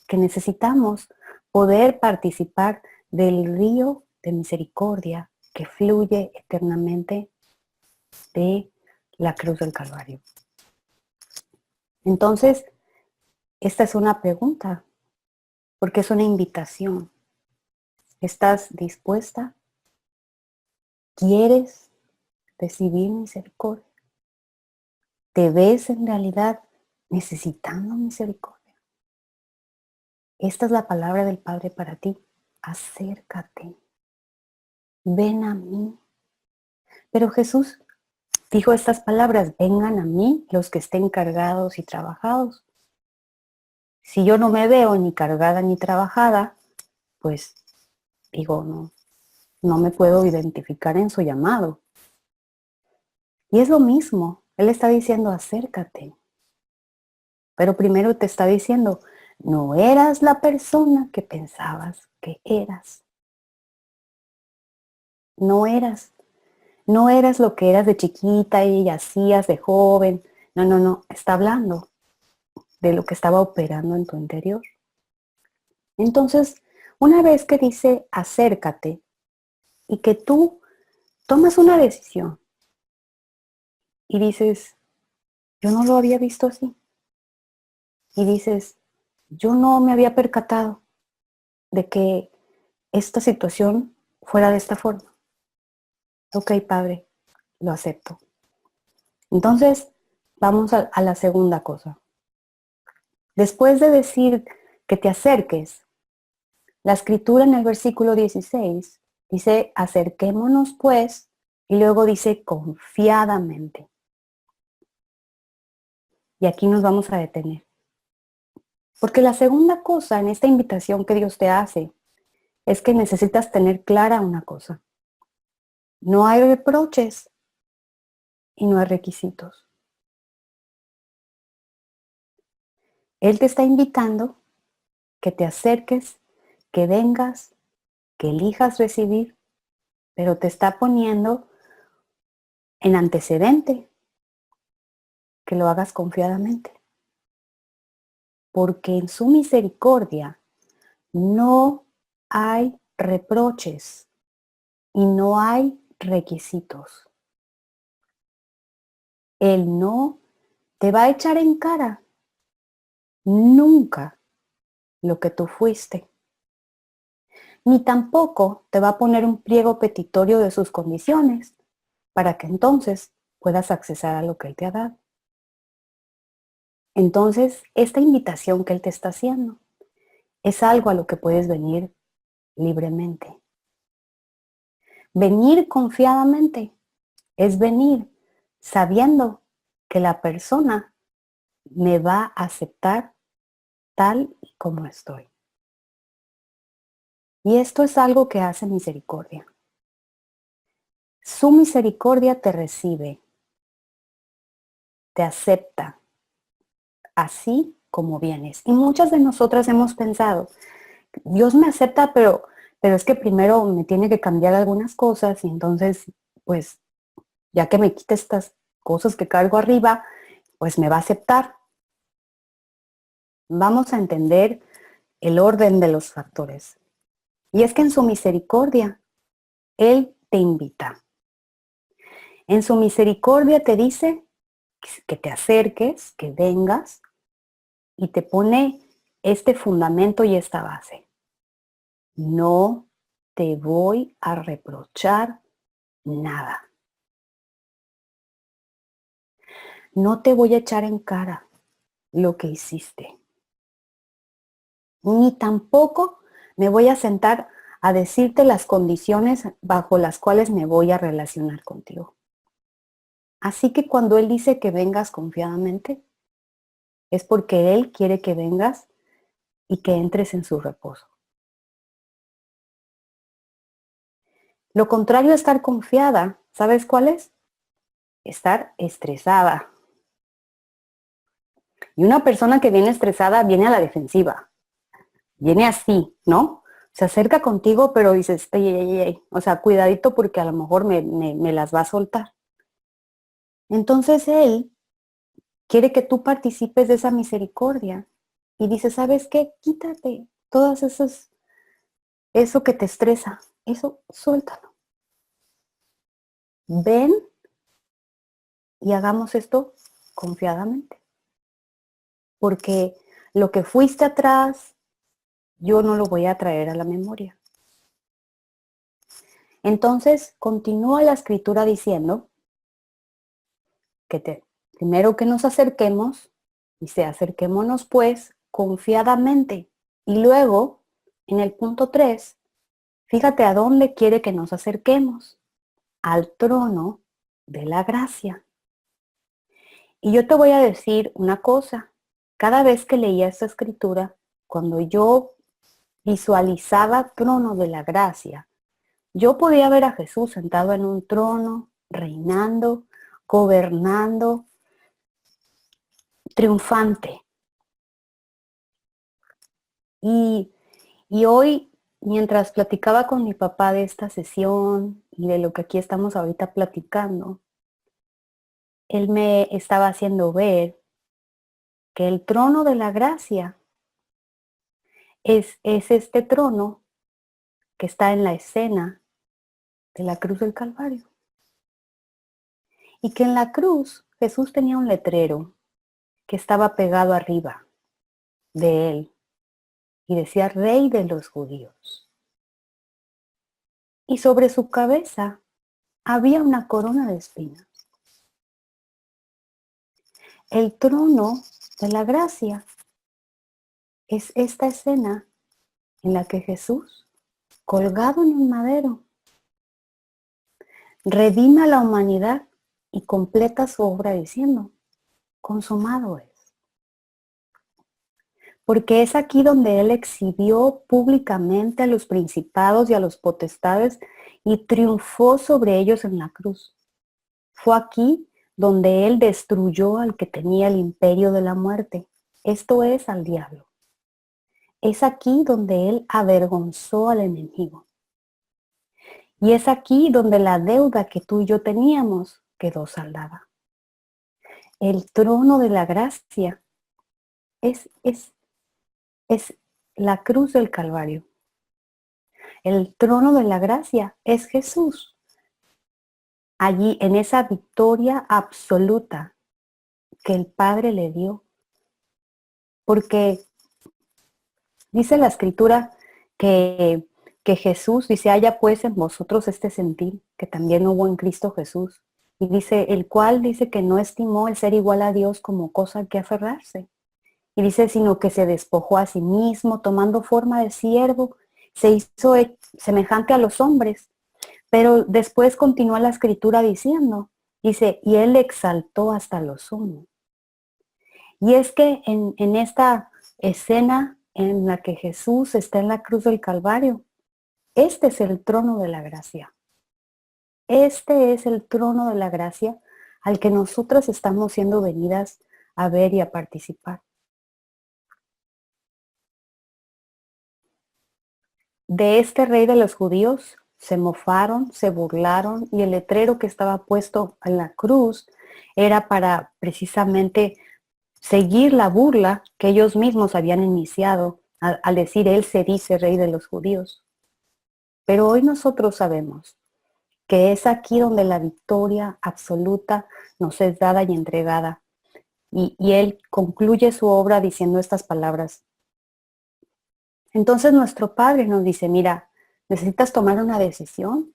que necesitamos poder participar del río de misericordia que fluye eternamente de la cruz del Calvario. Entonces, esta es una pregunta, porque es una invitación. ¿Estás dispuesta? ¿Quieres recibir misericordia? ¿Te ves en realidad necesitando misericordia? Esta es la palabra del Padre para ti. Acércate. Ven a mí. Pero Jesús dijo estas palabras, vengan a mí los que estén cargados y trabajados. Si yo no me veo ni cargada ni trabajada, pues digo, no me puedo identificar en su llamado. Y es lo mismo, Él está diciendo, acércate. Pero primero te está diciendo, no eras la persona que pensabas que eras. No eras. No eras lo que eras de chiquita y hacías de joven. No. Está hablando de lo que estaba operando en tu interior. Entonces, una vez que dice acércate y que tú tomas una decisión y dices, yo no lo había visto así. Y dices, yo no me había percatado de que esta situación fuera de esta forma. Ok, Padre, lo acepto. Entonces, vamos a la segunda cosa. Después de decir que te acerques, la escritura en el versículo 16 dice, acerquémonos pues, y luego dice confiadamente. Y aquí nos vamos a detener. Porque la segunda cosa en esta invitación que Dios te hace es que necesitas tener clara una cosa. No hay reproches y no hay requisitos. Él te está invitando que te acerques, que vengas, que elijas recibir, pero te está poniendo en antecedente que lo hagas confiadamente. Porque en su misericordia no hay reproches y no hay requisitos. Él no te va a echar en cara nunca lo que tú fuiste, ni tampoco te va a poner un pliego petitorio de sus condiciones para que entonces puedas accesar a lo que Él te ha dado. Entonces, esta invitación que Él te está haciendo es algo a lo que puedes venir libremente. Venir confiadamente es venir sabiendo que la persona me va a aceptar tal y como estoy. Y esto es algo que hace misericordia. Su misericordia te recibe, te acepta, así como vienes. Y muchas de nosotras hemos pensado, Dios me acepta, pero es que primero me tiene que cambiar algunas cosas y entonces, pues, ya que me quite estas cosas que cargo arriba, pues me va a aceptar. Vamos a entender el orden de los factores. Y es que en su misericordia, Él te invita. En su misericordia te dice que te acerques, que vengas y te pone este fundamento y esta base. No te voy a reprochar nada. No te voy a echar en cara lo que hiciste. Ni tampoco me voy a sentar a decirte las condiciones bajo las cuales me voy a relacionar contigo. Así que cuando Él dice que vengas confiadamente, es porque Él quiere que vengas y que entres en su reposo. Lo contrario a estar confiada, ¿sabes cuál es? Estar estresada. Y una persona que viene estresada viene a la defensiva. Viene así, ¿no? Se acerca contigo, pero dices, ey, ey, ey, o sea, cuidadito porque a lo mejor me las va a soltar. Entonces Él quiere que tú participes de esa misericordia y dice, ¿sabes qué? Quítate todas esas, eso que te estresa, eso suéltalo. Ven y hagamos esto confiadamente. Porque lo que fuiste atrás, yo no lo voy a traer a la memoria. Entonces, continúa la escritura diciendo que primero que nos acerquemos, dice, acerquémonos pues confiadamente. Y luego, en el punto 3, fíjate a dónde quiere que nos acerquemos, al trono de la gracia. Y yo te voy a decir una cosa, cada vez que leía esta escritura, cuando yo visualizaba trono de la gracia, yo podía ver a Jesús sentado en un trono, reinando, gobernando, triunfante. Y, y hoy, mientras platicaba con mi papá de esta sesión y de lo que aquí estamos ahorita platicando, él me estaba haciendo ver que el trono de la gracia es este trono que está en la escena de la cruz del Calvario. Y que en la cruz Jesús tenía un letrero que estaba pegado arriba de él y decía Rey de los Judíos. Y sobre su cabeza había una corona de espinas. El trono de la gracia es esta escena en la que Jesús, colgado en un madero, redime a la humanidad y completa su obra diciendo, consumado es. Porque es aquí donde Él exhibió públicamente a los principados y a los potestades y triunfó sobre ellos en la cruz. Fue aquí donde Él destruyó al que tenía el imperio de la muerte, esto es, al diablo. Es aquí donde Él avergonzó al enemigo. Y es aquí donde la deuda que tú y yo teníamos quedó saldada. El trono de la gracia es la cruz del Calvario. El trono de la gracia es Jesús. Allí, en esa victoria absoluta que el Padre le dio. Porque dice la Escritura que que Jesús, dice, haya pues en vosotros este sentir que también hubo en Cristo Jesús. Y dice, el cual dice que no estimó el ser igual a Dios como cosa que aferrarse. Y dice, sino que se despojó a sí mismo, tomando forma de siervo, se hizo semejante a los hombres. Pero después continúa la escritura diciendo, dice, y él exaltó hasta lo sumo. Y es que en esta escena en la que Jesús está en la cruz del Calvario, este es el trono de la gracia. Este es el trono de la gracia al que nosotras estamos siendo venidas a ver y a participar. De este rey de los judíos se mofaron, se burlaron, y el letrero que estaba puesto en la cruz era para precisamente seguir la burla que ellos mismos habían iniciado al decir, él se dice rey de los judíos. Pero hoy nosotros sabemos que es aquí donde la victoria absoluta nos es dada y entregada. Y él concluye su obra diciendo estas palabras. Entonces nuestro Padre nos dice, mira, necesitas tomar una decisión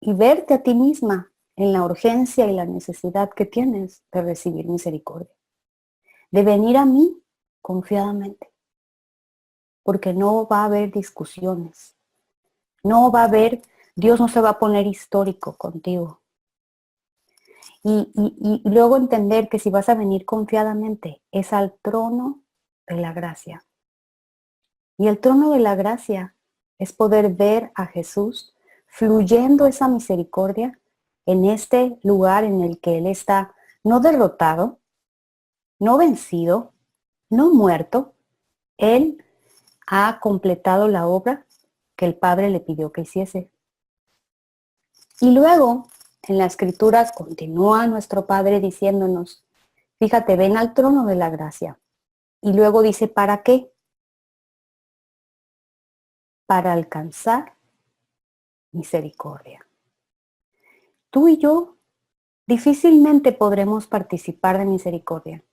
y verte a ti misma en la urgencia y la necesidad que tienes de recibir misericordia. De venir a mí confiadamente. Porque no va a haber discusiones. No va a haber, Dios no se va a poner histórico contigo. Y luego entender que si vas a venir confiadamente es al trono de la gracia. Y el trono de la gracia es poder ver a Jesús fluyendo esa misericordia en este lugar en el que Él está no derrotado, no vencido, no muerto. Él ha completado la obra que el Padre le pidió que hiciese. Y luego, en las Escrituras, continúa nuestro Padre diciéndonos, fíjate, ven al trono de la gracia. Y luego dice, ¿para qué? Para alcanzar misericordia. Tú y yo difícilmente podremos participar de misericordia.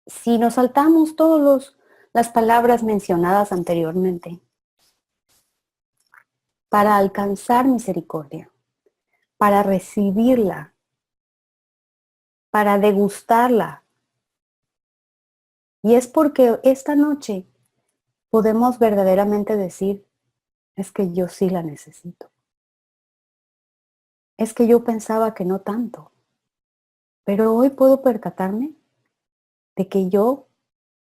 Si nos saltamos todas las palabras mencionadas anteriormente, para alcanzar misericordia, para recibirla, para degustarla. Y es porque esta noche podemos verdaderamente decir, es que yo sí la necesito. Es que yo pensaba que no tanto, pero hoy puedo percatarme de que yo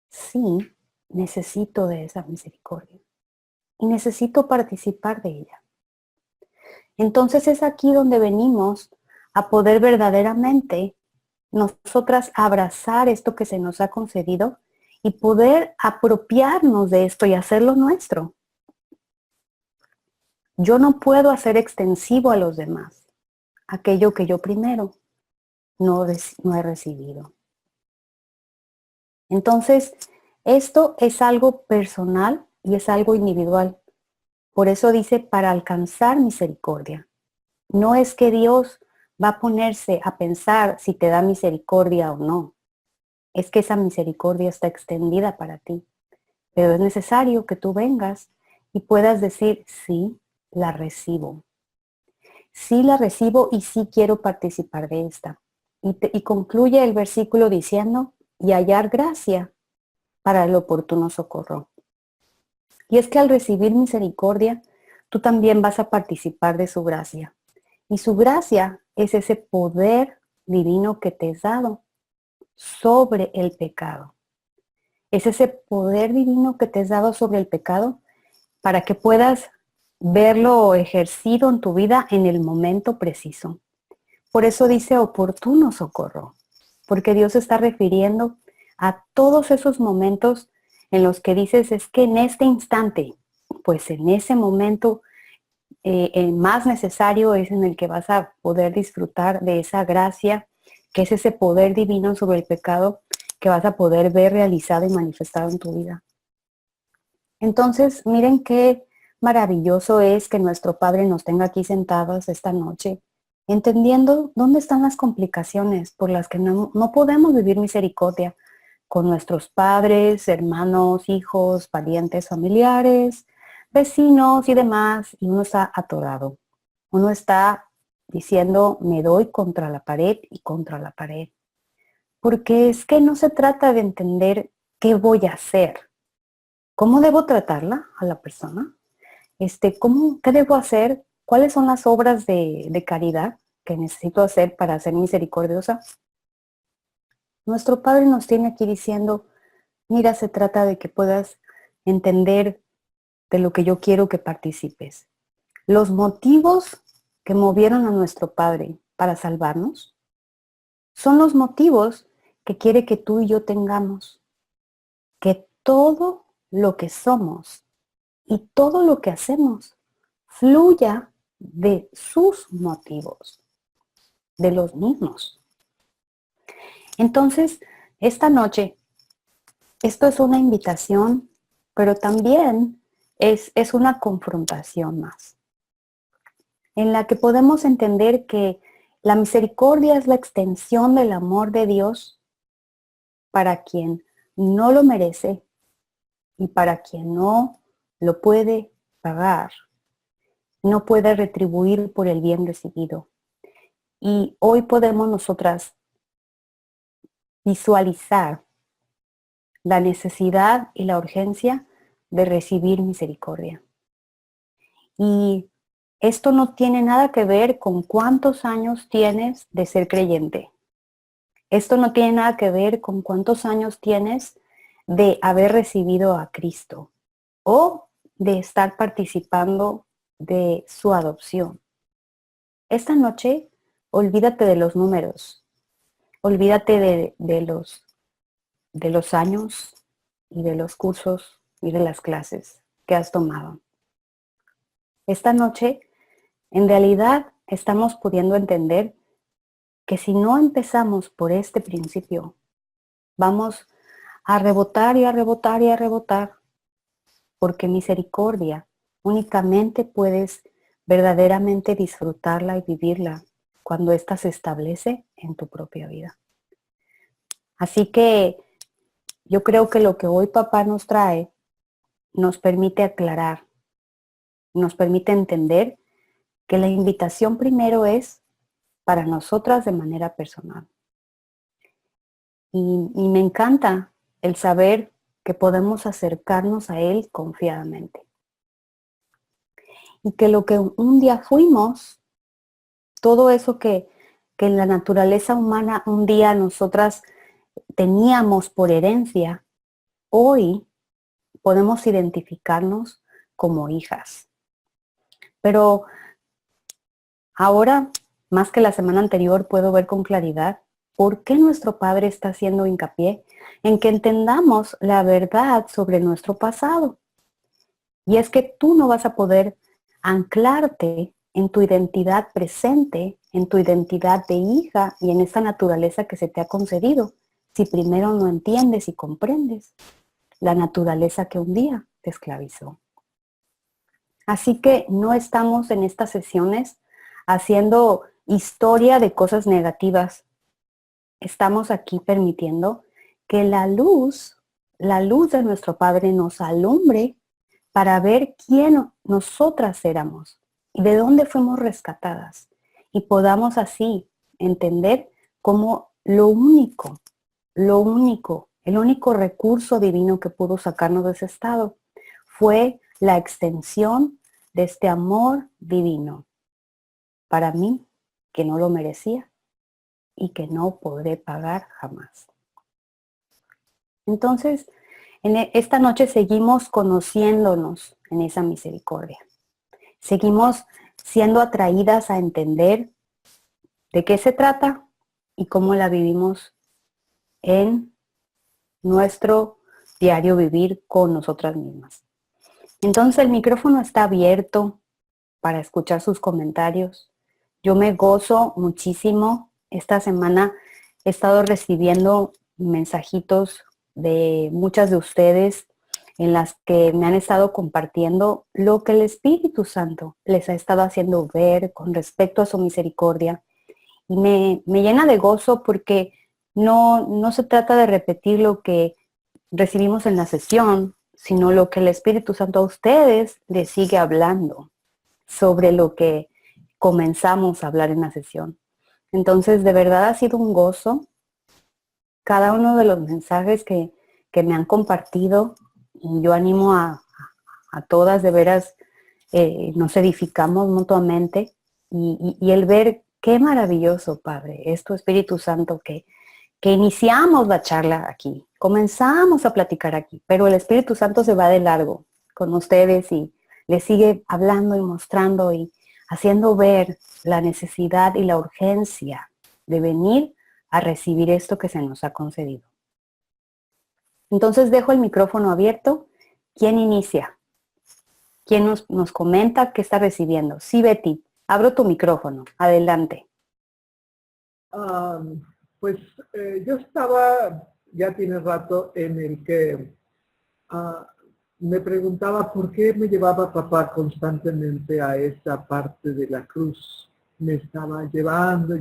sí necesito de esa misericordia y necesito participar de ella. Entonces es aquí donde venimos a poder verdaderamente nosotras abrazar esto que se nos ha concedido y poder apropiarnos de esto y hacerlo nuestro. Yo no puedo hacer extensivo a los demás aquello que yo primero no he recibido. Entonces, esto es algo personal y es algo individual. Por eso dice, para alcanzar misericordia. No es que Dios va a ponerse a pensar si te da misericordia o no. Es que esa misericordia está extendida para ti. Pero es necesario que tú vengas y puedas decir, sí, la recibo. Sí la recibo y sí quiero participar de esta. Y concluye el versículo diciendo, y hallar gracia para el oportuno socorro. Y es que al recibir misericordia, tú también vas a participar de su gracia. Y su gracia es ese poder divino que te es dado sobre el pecado. Es ese poder divino que te es dado sobre el pecado para que puedas verlo ejercido en tu vida en el momento preciso. Por eso dice oportuno socorro, porque Dios se está refiriendo a todos esos momentos en los que dices, es que en este instante, pues en ese momento el más necesario es en el que vas a poder disfrutar de esa gracia, que es ese poder divino sobre el pecado que vas a poder ver realizado y manifestado en tu vida. Entonces, miren qué maravilloso es que nuestro Padre nos tenga aquí sentados esta noche, entendiendo dónde están las complicaciones por las que no podemos vivir misericordia con nuestros padres, hermanos, hijos, parientes, familiares, vecinos y demás, y uno está atorado. Uno está diciendo, me doy contra la pared y contra la pared. Porque es que no se trata de entender qué voy a hacer, cómo debo tratarla a la persona, qué debo hacer, cuáles son las obras de caridad que necesito hacer para ser misericordiosa. Nuestro Padre nos tiene aquí diciendo, mira, se trata de que puedas entender de lo que yo quiero que participes. Los motivos que movieron a nuestro Padre para salvarnos son los motivos que quiere que tú y yo tengamos. Que todo lo que somos y todo lo que hacemos fluya de sus motivos, de los mismos. Entonces, esta noche, esto es una invitación, pero también es una confrontación más, en la que podemos entender que la misericordia es la extensión del amor de Dios para quien no lo merece y para quien no lo puede pagar, no puede retribuir por el bien recibido. Y hoy podemos nosotras visualizar la necesidad y la urgencia de recibir misericordia. Y esto no tiene nada que ver con cuántos años tienes de ser creyente. Esto no tiene nada que ver con cuántos años tienes de haber recibido a Cristo o de estar participando de su adopción. Esta noche, olvídate de los números, olvídate de los años y de los cursos y de las clases que has tomado. Esta noche, en realidad, estamos pudiendo entender que si no empezamos por este principio, vamos a rebotar y a rebotar y a rebotar, porque misericordia únicamente puedes verdaderamente disfrutarla y vivirla cuando ésta se establece en tu propia vida. Así que yo creo que lo que hoy papá nos trae nos permite aclarar, nos permite entender que la invitación primero es para nosotras de manera personal. Y me encanta el saber que podemos acercarnos a Él confiadamente. Y que lo que un día fuimos, todo eso que en la naturaleza humana un día nosotras teníamos por herencia, hoy podemos identificarnos como hijas. Pero ahora, más que la semana anterior, puedo ver con claridad por qué nuestro Padre está haciendo hincapié en que entendamos la verdad sobre nuestro pasado. Y es que tú no vas a poder anclarte en tu identidad presente, en tu identidad de hija y en esa naturaleza que se te ha concedido, si primero no entiendes y comprendes la naturaleza que un día te esclavizó. Así que no estamos en estas sesiones haciendo historia de cosas negativas. Estamos aquí permitiendo que la luz de nuestro Padre nos alumbre para ver quién nosotras éramos y de dónde fuimos rescatadas. Y podamos así entender cómo el único recurso divino que pudo sacarnos de ese estado fue la extensión de este amor divino para mí, que no lo merecía y que no podré pagar jamás. Entonces, esta noche seguimos conociéndonos en esa misericordia. Seguimos siendo atraídas a entender de qué se trata y cómo la vivimos en nuestro diario vivir con nosotras mismas. Entonces el micrófono está abierto para escuchar sus comentarios. Yo me gozo muchísimo. Esta semana he estado recibiendo mensajitos de muchas de ustedes en las que me han estado compartiendo lo que el Espíritu Santo les ha estado haciendo ver con respecto a su misericordia. Y me llena de gozo porque no se trata de repetir lo que recibimos en la sesión, sino lo que el Espíritu Santo a ustedes les sigue hablando sobre lo que comenzamos a hablar en la sesión. Entonces, de verdad ha sido un gozo cada uno de los mensajes que me han compartido, y yo animo a todas, de veras, nos edificamos mutuamente, y el ver qué maravilloso, Padre, es tu Espíritu Santo que iniciamos la charla aquí, comenzamos a platicar aquí, pero el Espíritu Santo se va de largo con ustedes y les sigue hablando y mostrando y haciendo ver la necesidad y la urgencia de venir a recibir esto que se nos ha concedido. Entonces dejo el micrófono abierto. ¿Quién inicia? ¿Quién nos comenta qué está recibiendo? Sí, Betty, abro tu micrófono. Adelante. Pues yo estaba, ya tiene rato, en el que me preguntaba por qué me llevaba papá constantemente a esa parte de la cruz. Me estaba llevando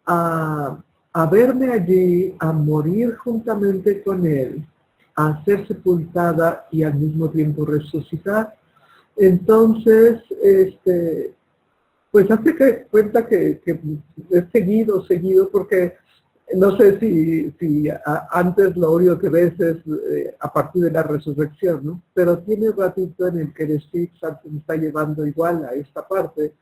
a verme allí, a morir juntamente con él, a ser sepultada y al mismo tiempo resucitar. Entonces, pues hace cuenta que he seguido, porque no sé si antes lo único que ves es a partir de la resurrección, ¿no? Pero tiene un ratito en el que el Espíritu Santo me está llevando igual a esta parte,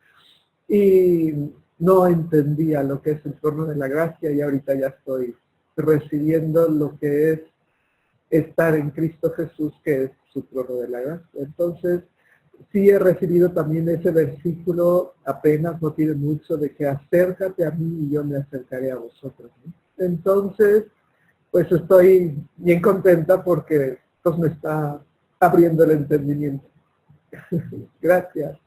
y no entendía lo que es el trono de la gracia, y ahorita ya estoy recibiendo lo que es estar en Cristo Jesús, que es su trono de la gracia. Entonces, sí he recibido también ese versículo, apenas no tiene mucho, de que acércate a mí y yo me acercaré a vosotros, ¿no? Entonces, pues estoy bien contenta porque pues me está abriendo el entendimiento. Gracias.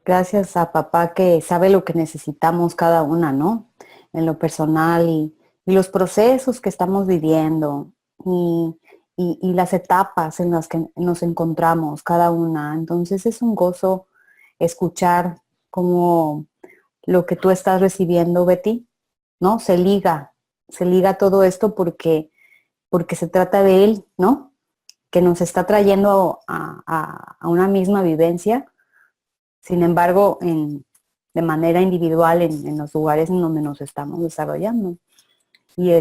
Gracias a papá que sabe lo que necesitamos cada una, ¿no? En lo personal y los procesos que estamos viviendo y las etapas en las que nos encontramos cada una. Entonces es un gozo escuchar cómo lo que tú estás recibiendo, Betty, ¿no? Se liga todo esto porque se trata de él, ¿no? Que nos está trayendo a una misma vivencia. Sin embargo, de manera individual en los lugares en donde nos estamos desarrollando. Y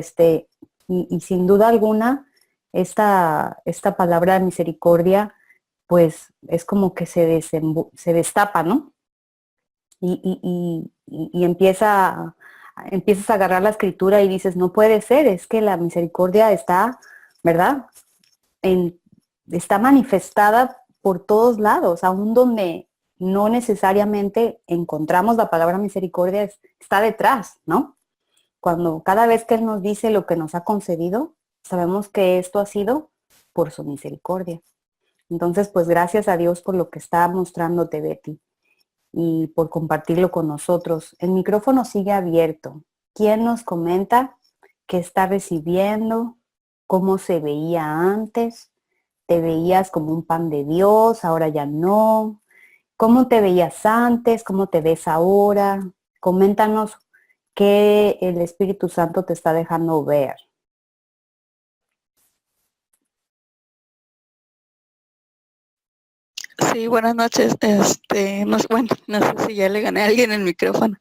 sin duda alguna, esta palabra de misericordia, pues es como que se destapa, ¿no? Y empiezas a agarrar la escritura y dices, no puede ser, es que la misericordia está, ¿verdad? Está manifestada por todos lados, aún donde no necesariamente encontramos la palabra misericordia, está detrás, ¿no? Cada vez que Él nos dice lo que nos ha concedido, sabemos que esto ha sido por su misericordia. Entonces, pues gracias a Dios por lo que está mostrándote, Betty, y por compartirlo con nosotros. El micrófono sigue abierto. ¿Quién nos comenta qué está recibiendo? ¿Cómo se veía antes? ¿Te veías como un pan de Dios? Ahora ya no. ¿Cómo te veías antes? ¿Cómo te ves ahora? Coméntanos qué el Espíritu Santo te está dejando ver. Sí, buenas noches. No sé si ya le gané a alguien el micrófono.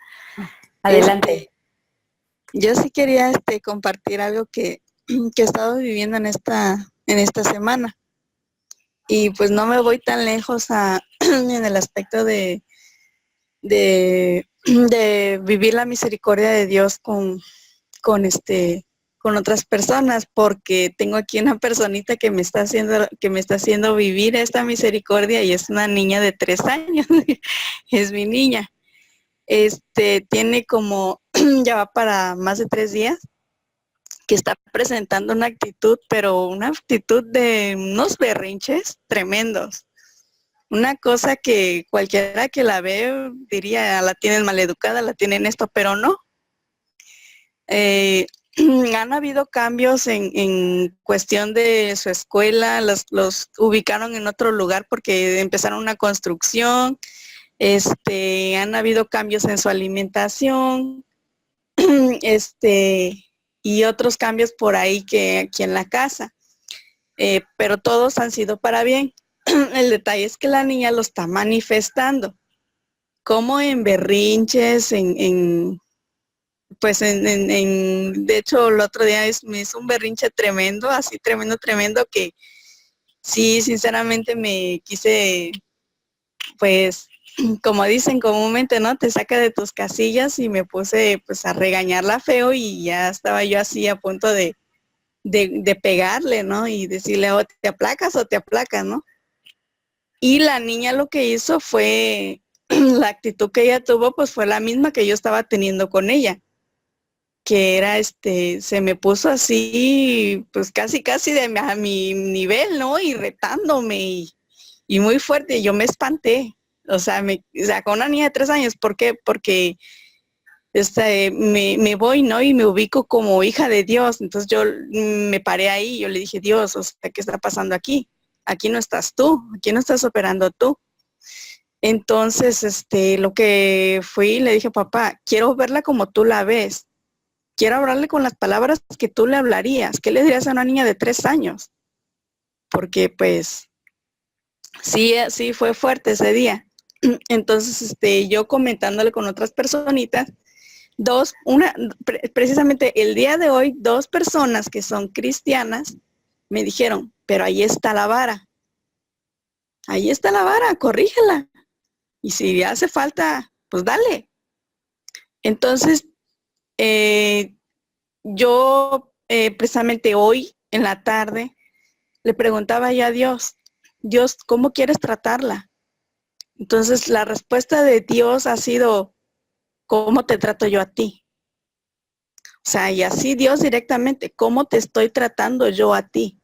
Adelante. Yo sí quería compartir algo que he estado viviendo en esta semana. Y pues no me voy tan lejos en el aspecto de vivir la misericordia de Dios con otras personas, porque tengo aquí una personita que me está haciendo vivir esta misericordia, y es una niña de 3 años. Es mi niña. Tiene como ya va para más de 3 días que está presentando una actitud, pero una actitud de unos berrinches tremendos. Una cosa que cualquiera que la ve diría, la tienen maleducada, la tienen esto, pero no. Han habido cambios en cuestión de su escuela, los ubicaron en otro lugar porque empezaron una construcción, han habido cambios en su alimentación, y otros cambios por ahí que aquí en la casa. Pero todos han sido para bien. El detalle es que la niña lo está manifestando, como en berrinches, de hecho el otro día me hizo un berrinche tremendo, así tremendo, que sí, sinceramente me quise, pues, como dicen comúnmente, ¿no? Te saca de tus casillas, y me puse pues a regañarla feo, y ya estaba yo así a punto de pegarle, ¿no? Y decirle, o te aplacas o te aplacas, ¿no? Y la niña lo que hizo fue, la actitud que ella tuvo, pues fue la misma que yo estaba teniendo con ella, que era, se me puso así, pues casi a mi nivel, ¿no? Y retándome, y muy fuerte. Yo me espanté. O sea, con una niña de 3 años, ¿por qué? Porque me voy, ¿no? Y me ubico como hija de Dios. Entonces yo me paré ahí, yo le dije, Dios, o sea, ¿qué está pasando aquí? Aquí no estás tú, aquí no estás operando tú. Entonces, lo que fui, le dije, papá, quiero verla como tú la ves. Quiero hablarle con las palabras que tú le hablarías. ¿Qué le dirías a una niña de 3 años? Porque pues sí fue fuerte ese día. Entonces, yo comentándole con otras personitas, precisamente el día de hoy, 2 personas que son cristianas me dijeron, pero ahí está la vara, corrígela. Y si hace falta, pues dale. Entonces, yo precisamente hoy en la tarde le preguntaba ya a Dios, Dios, ¿cómo quieres tratarla? Entonces la respuesta de Dios ha sido, ¿cómo te trato yo a ti? O sea, y así Dios directamente, ¿cómo te estoy tratando yo a ti?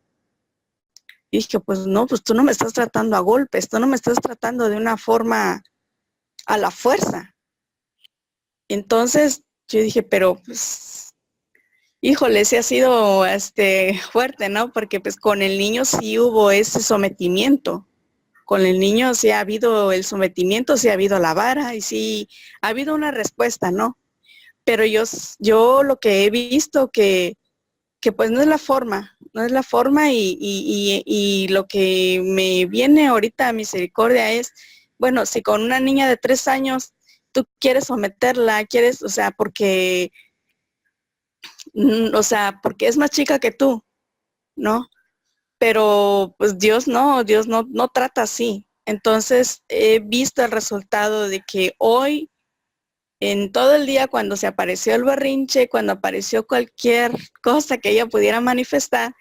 Y dije, pues no, pues tú no me estás tratando a golpes, tú no me estás tratando de una forma a la fuerza. Entonces yo dije, pero pues, híjole, sí ha sido fuerte, ¿no? Porque pues con el niño sí hubo ese sometimiento. Con el niño sí ha habido el sometimiento, sí ha habido la vara, y sí ha habido una respuesta, ¿no? Pero yo lo que he visto que pues no es la forma, y lo que me viene ahorita a misericordia es, bueno, si con una niña de 3 años tú quieres someterla, o sea, porque es más chica que tú, ¿no? Pero pues Dios no trata así. Entonces he visto el resultado de que hoy, en todo el día, cuando se apareció el berrinche, cuando apareció cualquier cosa que ella pudiera manifestar,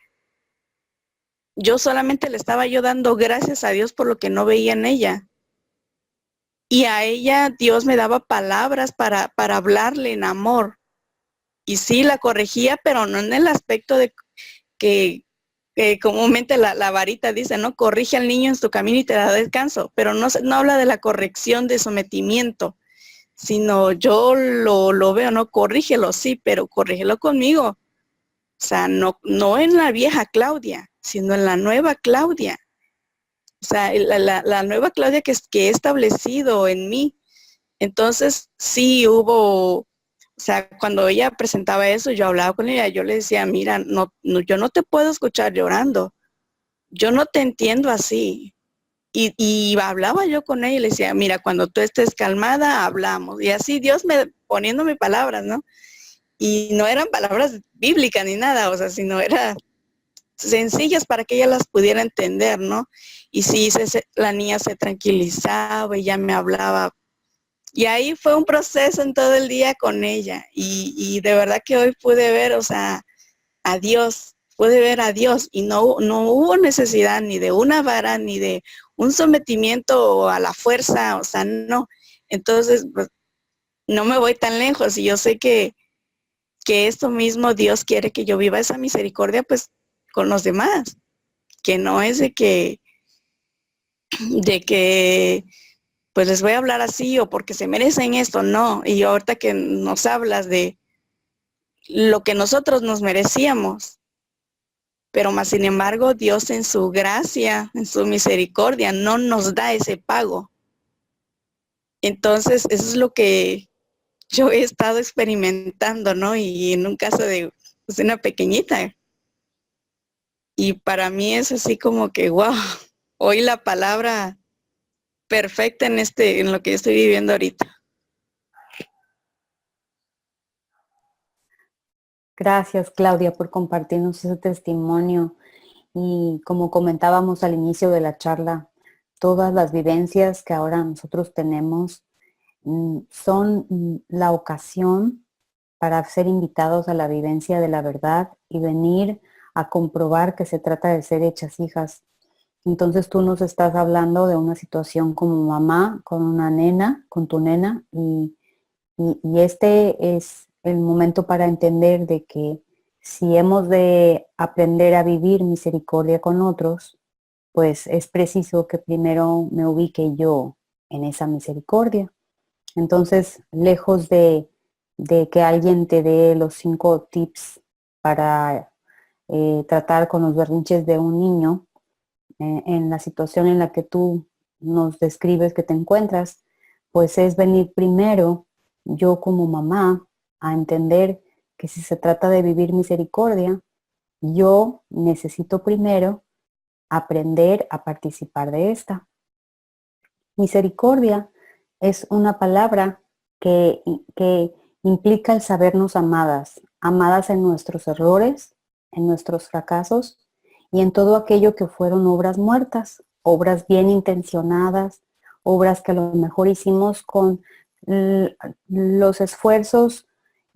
yo solamente le estaba yo dando gracias a Dios por lo que no veía en ella. Y a ella Dios me daba palabras para hablarle en amor. Y sí, la corregía, pero no en el aspecto de que comúnmente la varita dice, ¿no? Corrige al niño en su camino y te da descanso. Pero no habla de la corrección de sometimiento, sino yo lo veo, ¿no? Corrígelo, sí, pero corrígelo conmigo. O sea, no en la vieja Claudia, sino en la nueva Claudia. O sea, la nueva Claudia que he establecido en mí. Entonces, sí hubo, o sea, cuando ella presentaba eso, yo hablaba con ella, yo le decía, mira, yo no te puedo escuchar llorando. Yo no te entiendo así. Y hablaba yo con ella y le decía, mira, cuando tú estés calmada, hablamos. Y así Dios poniéndome palabras, ¿no? Y no eran palabras bíblicas ni nada, o sea, sino eran sencillas para que ella las pudiera entender, ¿no? Y sí, la niña se tranquilizaba y ya me hablaba. Y ahí fue un proceso en todo el día con ella. Y de verdad que hoy pude ver, o sea, a Dios, pude ver a Dios, y no hubo necesidad ni de una vara, ni de un sometimiento a la fuerza, o sea, no. Entonces, pues, no me voy tan lejos, y yo sé que esto mismo Dios quiere que yo viva esa misericordia, pues, con los demás, que no es de que pues les voy a hablar así o porque se merecen esto, no. Y ahorita que nos hablas de lo que nosotros nos merecíamos, pero más sin embargo Dios en su gracia, en su misericordia, no nos da ese pago. Entonces eso es lo que yo he estado experimentando, ¿no? Y en un caso de es una pequeñita. Y para mí es así como que, wow, hoy la palabra perfecta en lo que yo estoy viviendo ahorita. Gracias, Claudia, por compartirnos ese testimonio. Y como comentábamos al inicio de la charla, todas las vivencias que ahora nosotros tenemos son la ocasión para ser invitados a la vivencia de la verdad y venir a comprobar que se trata de ser hechas hijas. Entonces tú nos estás hablando de una situación como mamá con una nena, con tu nena, y este es el momento para entender de que si hemos de aprender a vivir misericordia con otros, pues es preciso que primero me ubique yo en esa misericordia. Entonces, lejos de que alguien te dé los 5 tips para tratar con los berrinches de un niño, en la situación en la que tú nos describes que te encuentras, pues es venir primero, yo como mamá, a entender que si se trata de vivir misericordia, yo necesito primero aprender a participar de esta. Misericordia es una palabra que implica el sabernos amadas, amadas en nuestros errores, en nuestros fracasos y en todo aquello que fueron obras muertas, obras bien intencionadas, obras que a lo mejor hicimos con los esfuerzos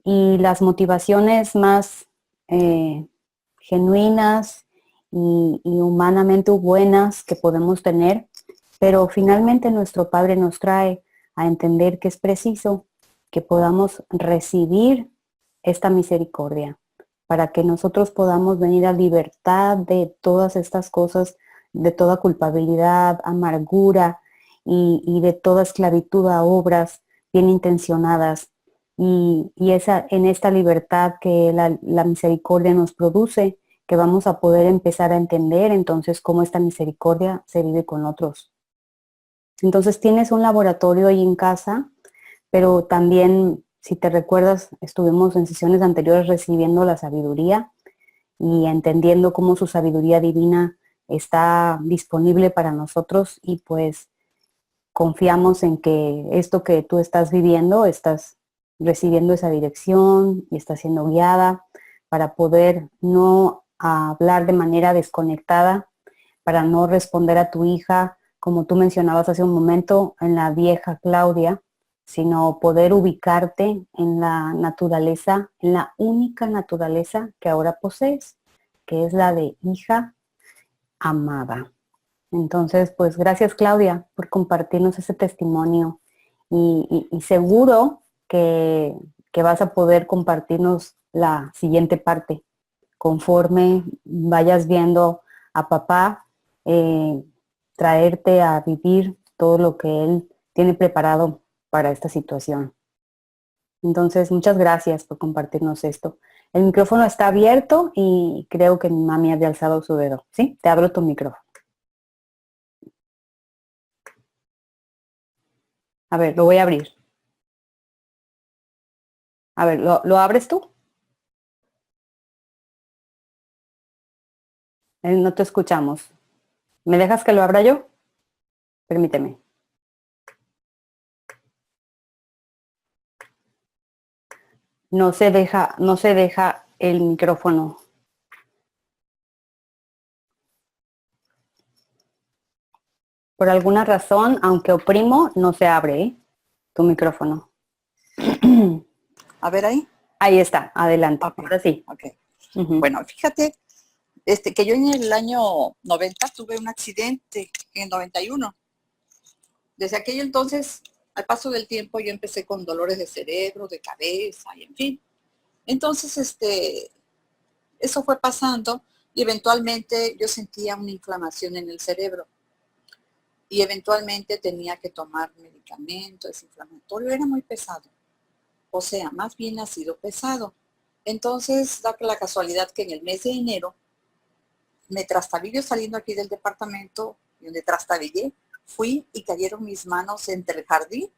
y las motivaciones más genuinas y humanamente buenas que podemos tener, pero finalmente nuestro Padre nos trae a entender que es preciso que podamos recibir esta misericordia para que nosotros podamos venir a libertad de todas estas cosas, de toda culpabilidad, amargura y de toda esclavitud a obras bien intencionadas. Y esa, en esta libertad que la misericordia nos produce, que vamos a poder empezar a entender entonces cómo esta misericordia se vive con otros. Entonces tienes un laboratorio ahí en casa, pero también, si te recuerdas, estuvimos en sesiones anteriores recibiendo la sabiduría y entendiendo cómo su sabiduría divina está disponible para nosotros y pues confiamos en que esto que tú estás viviendo, estás recibiendo esa dirección y estás siendo guiada para poder no hablar de manera desconectada, para no responder a tu hija, como tú mencionabas hace un momento, en la vieja Claudia, sino poder ubicarte en la naturaleza, en la única naturaleza que ahora posees, que es la de hija amada. Entonces, pues gracias Claudia por compartirnos ese testimonio y seguro que vas a poder compartirnos la siguiente parte conforme vayas viendo a papá traerte a vivir todo lo que él tiene preparado para esta situación. Entonces, muchas gracias por compartirnos esto. El micrófono está abierto y creo que mi mami había alzado su dedo. ¿Sí? Te abro tu micrófono. A ver, lo voy a abrir. A ver, ¿lo abres tú? No te escuchamos. ¿Me dejas que lo abra yo? Permíteme. No se deja el micrófono. Por alguna razón, aunque oprimo, no se abre, ¿eh? Tu micrófono. A ver ahí. Ahí está, adelante. Okay. Ahora sí. Okay. Bueno, fíjate que yo en el año 90 tuve un accidente, en 91. Desde aquel entonces, al paso del tiempo, yo empecé con dolores de cerebro, de cabeza y en fin. Entonces, eso fue pasando y eventualmente yo sentía una inflamación en el cerebro. Y eventualmente tenía que tomar medicamento desinflamatorio, era muy pesado. O sea, más bien ha sido pesado. Entonces, da la casualidad que en el mes de enero me trastabillé saliendo aquí del departamento, y donde trastabillé, fui y cayeron mis manos entre el jardín,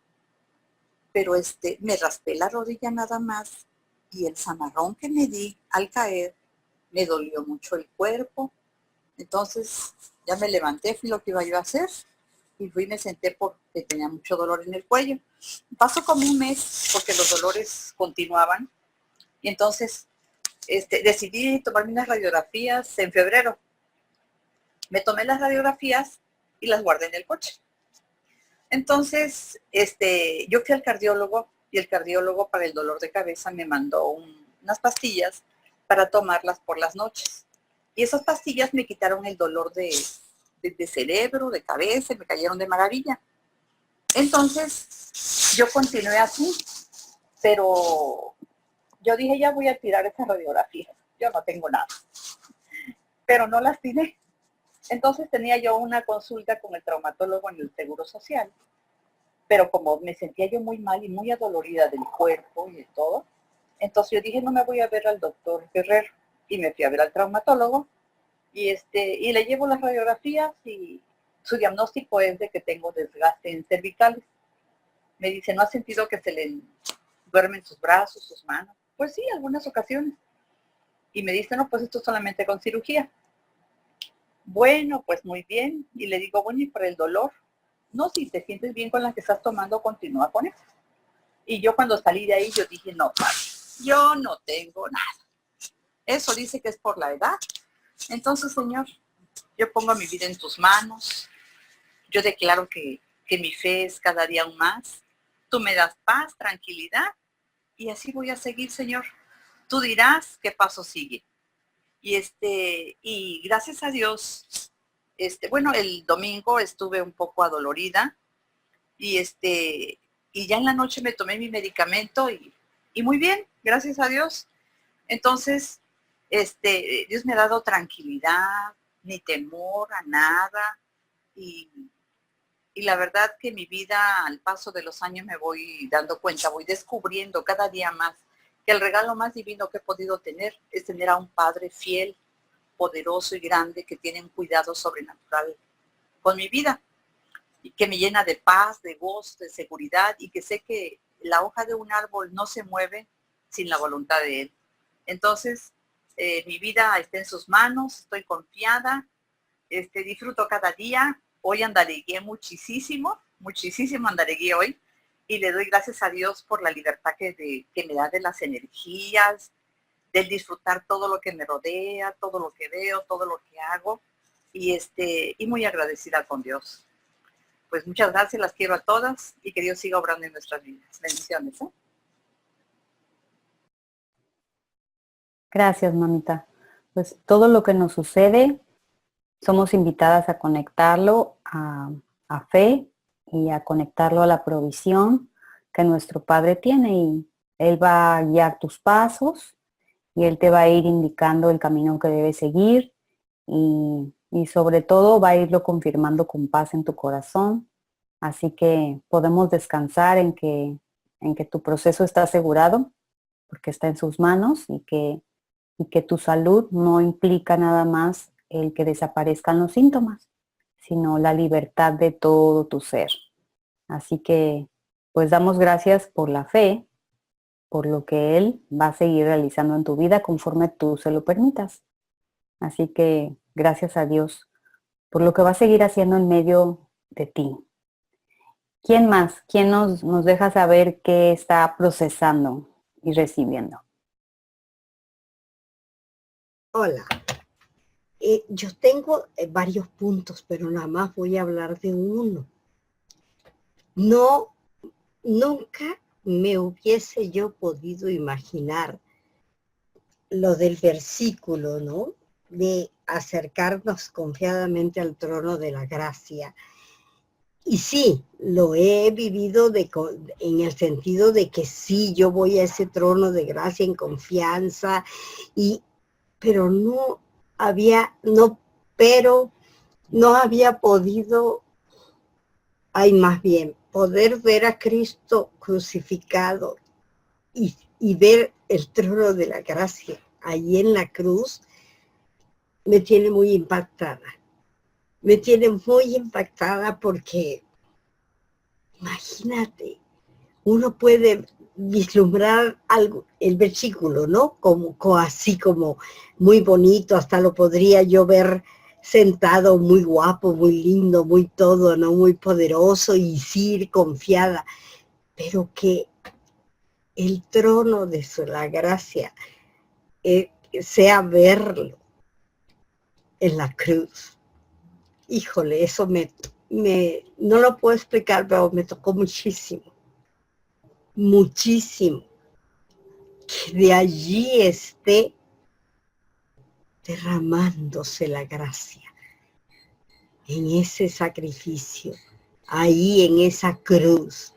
pero me raspé la rodilla nada más y el zamarrón que me di al caer me dolió mucho el cuerpo. Entonces ya me levanté, fui lo que iba yo a hacer y fui y me senté porque tenía mucho dolor en el cuello. Pasó como un mes porque los dolores continuaban y entonces decidí tomarme unas radiografías en febrero. Me tomé las radiografías y las guardé en el coche. Entonces, yo fui al cardiólogo y el cardiólogo para el dolor de cabeza me mandó unas pastillas para tomarlas por las noches. Y esas pastillas me quitaron el dolor de cerebro, de cabeza, me cayeron de maravilla. Entonces, yo continué así, pero yo dije, ya voy a tirar esas radiografías, yo no tengo nada. Pero no las tiré. Entonces tenía yo una consulta con el traumatólogo en el Seguro Social, pero como me sentía yo muy mal y muy adolorida del cuerpo y de todo, entonces yo dije, no me voy a ver al doctor Guerrero, y me fui a ver al traumatólogo, y le llevo las radiografías y su diagnóstico es de que tengo desgaste en cervicales. Me dice, ¿no ha sentido que se le duermen sus brazos, sus manos? Pues sí, algunas ocasiones. Y me dice, no, pues esto solamente con cirugía. Bueno, pues muy bien. Y le digo, bueno, ¿y para el dolor? No, si te sientes bien con la que estás tomando, continúa con eso. Y yo cuando salí de ahí, yo dije, no, padre, yo no tengo nada. Eso dice que es por la edad. Entonces, Señor, yo pongo mi vida en tus manos. Yo declaro que mi fe es cada día aún más. Tú me das paz, tranquilidad. Y así voy a seguir, Señor. Tú dirás qué paso sigue. Y gracias a Dios, bueno, el domingo estuve un poco adolorida y ya en la noche me tomé mi medicamento y muy bien, gracias a Dios. Entonces, Dios me ha dado tranquilidad, ni temor a nada y la verdad que mi vida al paso de los años me voy dando cuenta, voy descubriendo cada día más que el regalo más divino que he podido tener es tener a un Padre fiel, poderoso y grande que tiene un cuidado sobrenatural con mi vida y que me llena de paz, de gozo, de seguridad y que sé que la hoja de un árbol no se mueve sin la voluntad de Él. Entonces, mi vida está en sus manos, estoy confiada, disfruto cada día. Hoy andaregué muchísimo, muchísimo andaregué hoy y le doy gracias a Dios por la libertad que me da de las energías, del disfrutar todo lo que me rodea, todo lo que veo, todo lo que hago y muy agradecida con Dios. Pues muchas gracias, las quiero a todas y que Dios siga obrando en nuestras vidas. Bendiciones. Gracias, mamita. Pues todo lo que nos sucede, somos invitadas a conectarlo a fe y a conectarlo a la provisión que nuestro Padre tiene y Él va a guiar tus pasos y Él te va a ir indicando el camino que debes seguir y sobre todo va a irlo confirmando con paz en tu corazón. Así que podemos descansar en que tu proceso está asegurado porque está en sus manos y que tu salud no implica nada más el que desaparezcan los síntomas, sino la libertad de todo tu ser. Así que, pues damos gracias por la fe, por lo que Él va a seguir realizando en tu vida conforme tú se lo permitas. Así que, gracias a Dios por lo que va a seguir haciendo en medio de ti. ¿Quién más? ¿Quién nos deja saber qué está procesando y recibiendo? Hola, yo tengo varios puntos, pero nada más voy a hablar de uno. No, nunca me hubiese yo podido imaginar lo del versículo, ¿no? De acercarnos confiadamente al trono de la gracia. Y sí, lo he vivido en el sentido de que sí, yo voy a ese trono de gracia en confianza, pero no había podido, más bien, poder ver a Cristo crucificado y ver el trono de la gracia allí en la cruz, me tiene muy impactada. Me tiene muy impactada porque, imagínate, uno puede vislumbrar algo, el versículo, ¿no? Así como muy bonito, hasta lo podría yo ver sentado muy guapo, muy lindo, muy todo, ¿no? Muy poderoso y sí, confiada, pero que el trono de la gracia sea verlo en la cruz. Híjole, eso no lo puedo explicar, pero me tocó muchísimo, muchísimo. Que de allí esté derramándose la gracia en ese sacrificio, ahí en esa cruz.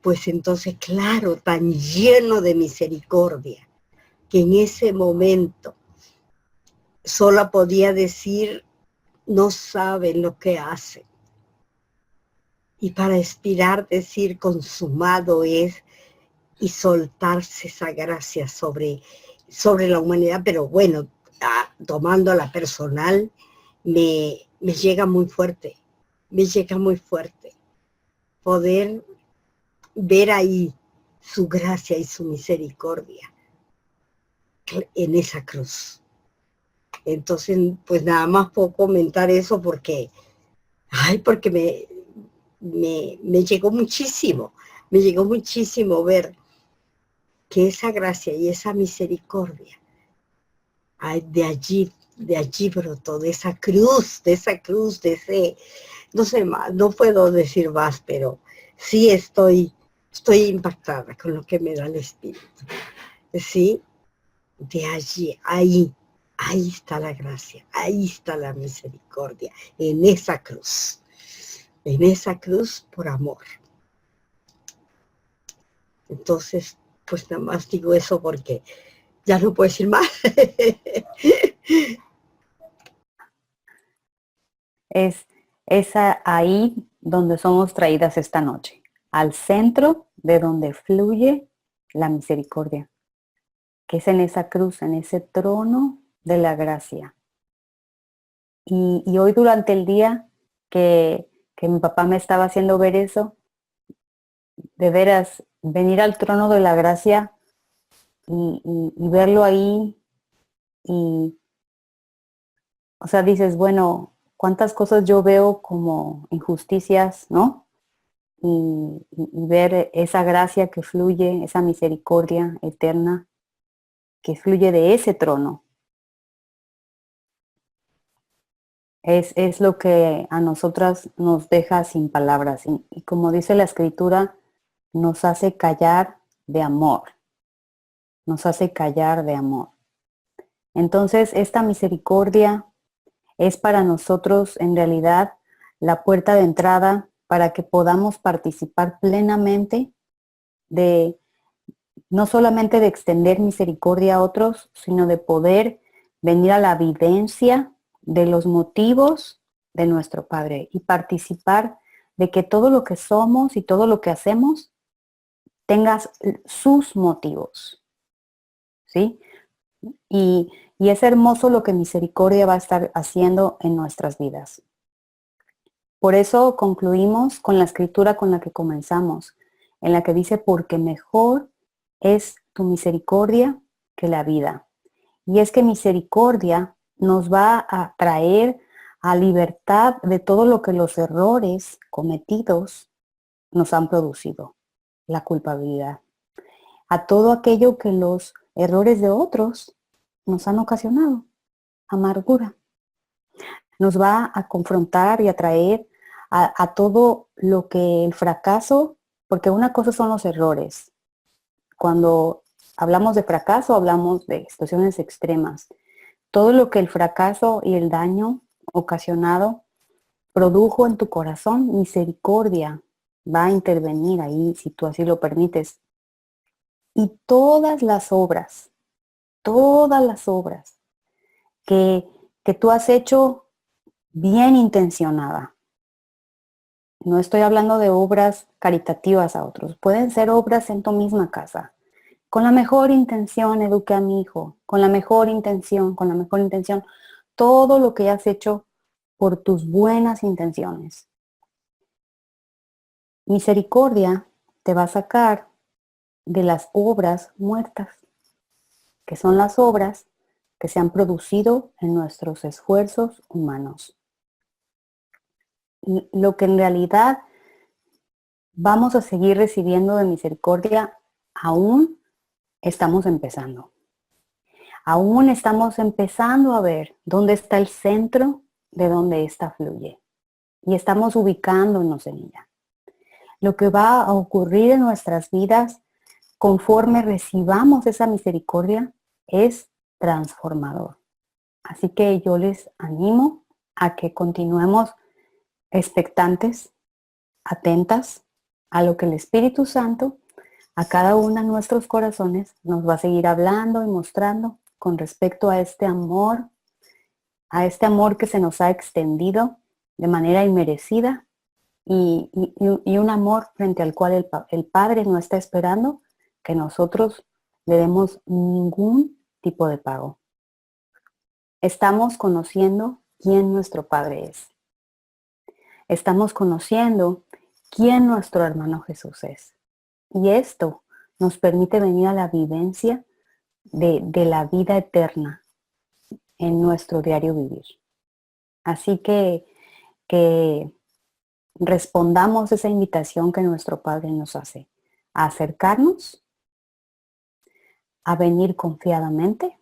Pues entonces, claro, tan lleno de misericordia, que en ese momento solo podía decir, no saben lo que hacen. Y para expirar, decir, consumado es, y soltarse esa gracia sobre la humanidad, pero bueno, tomándola personal, me llega muy fuerte, poder ver ahí su gracia y su misericordia en esa cruz. Entonces, pues nada más puedo comentar eso porque me llegó muchísimo ver que esa gracia y esa misericordia de allí brotó, de esa cruz, de ese, no sé más, no puedo decir más, pero sí estoy impactada con lo que me da el Espíritu. Sí, de allí, ahí está la gracia, ahí está la misericordia, en esa cruz por amor. Entonces, pues nada más digo eso porque ya no puedo decir más. Es ahí donde somos traídas esta noche, al centro de donde fluye la misericordia, que es en esa cruz, en ese trono de la gracia. Y hoy durante el día que mi papá me estaba haciendo ver eso, de veras, venir al trono de la gracia y verlo ahí y, o sea, dices, bueno, cuántas cosas yo veo como injusticias, ¿no? Y ver esa gracia que fluye, esa misericordia eterna que fluye de ese trono. Es lo que a nosotras nos deja sin palabras. Y como dice la escritura, nos hace callar de amor. Nos hace callar de amor. Entonces, esta misericordia es para nosotros en realidad la puerta de entrada para que podamos participar plenamente de, no solamente de extender misericordia a otros, sino de poder venir a la vivencia de los motivos de nuestro Padre y participar de que todo lo que somos y todo lo que hacemos tenga sus motivos, ¿sí? Y es hermoso lo que misericordia va a estar haciendo en nuestras vidas. Por eso concluimos con la escritura con la que comenzamos, en la que dice, porque mejor es tu misericordia que la vida. Y es que misericordia nos va a traer a libertad de todo lo que los errores cometidos nos han producido, la culpabilidad. A todo aquello que los errores de otros nos han ocasionado, amargura. Nos va a confrontar y a traer a todo lo que el fracaso, porque una cosa son los errores. Cuando hablamos de fracaso, hablamos de situaciones extremas. Todo lo que el fracaso y el daño ocasionado produjo en tu corazón, misericordia va a intervenir ahí, si tú así lo permites. Y todas las obras que tú has hecho bien intencionada. No estoy hablando de obras caritativas a otros. Pueden ser obras en tu misma casa. Con la mejor intención eduqué a mi hijo. Con la mejor intención. Todo lo que has hecho por tus buenas intenciones. Misericordia te va a sacar de las obras muertas, que son las obras que se han producido en nuestros esfuerzos humanos. Lo que en realidad vamos a seguir recibiendo de misericordia, aún estamos empezando. Aún estamos empezando a ver dónde está el centro de donde ésta fluye. Y estamos ubicándonos en ella. Lo que va a ocurrir en nuestras vidas conforme recibamos esa misericordia es transformador. Así que yo les animo a que continuemos expectantes, atentas a lo que el Espíritu Santo a cada uno de nuestros corazones nos va a seguir hablando y mostrando con respecto a este amor que se nos ha extendido de manera inmerecida y un amor frente al cual el Padre no está esperando que nosotros le demos ningún tipo de pago. Estamos conociendo quién nuestro Padre es. Estamos conociendo quién nuestro hermano Jesús es. Y esto nos permite venir a la vivencia de la vida eterna en nuestro diario vivir. Así que respondamos esa invitación que nuestro Padre nos hace, a acercarnos, a venir confiadamente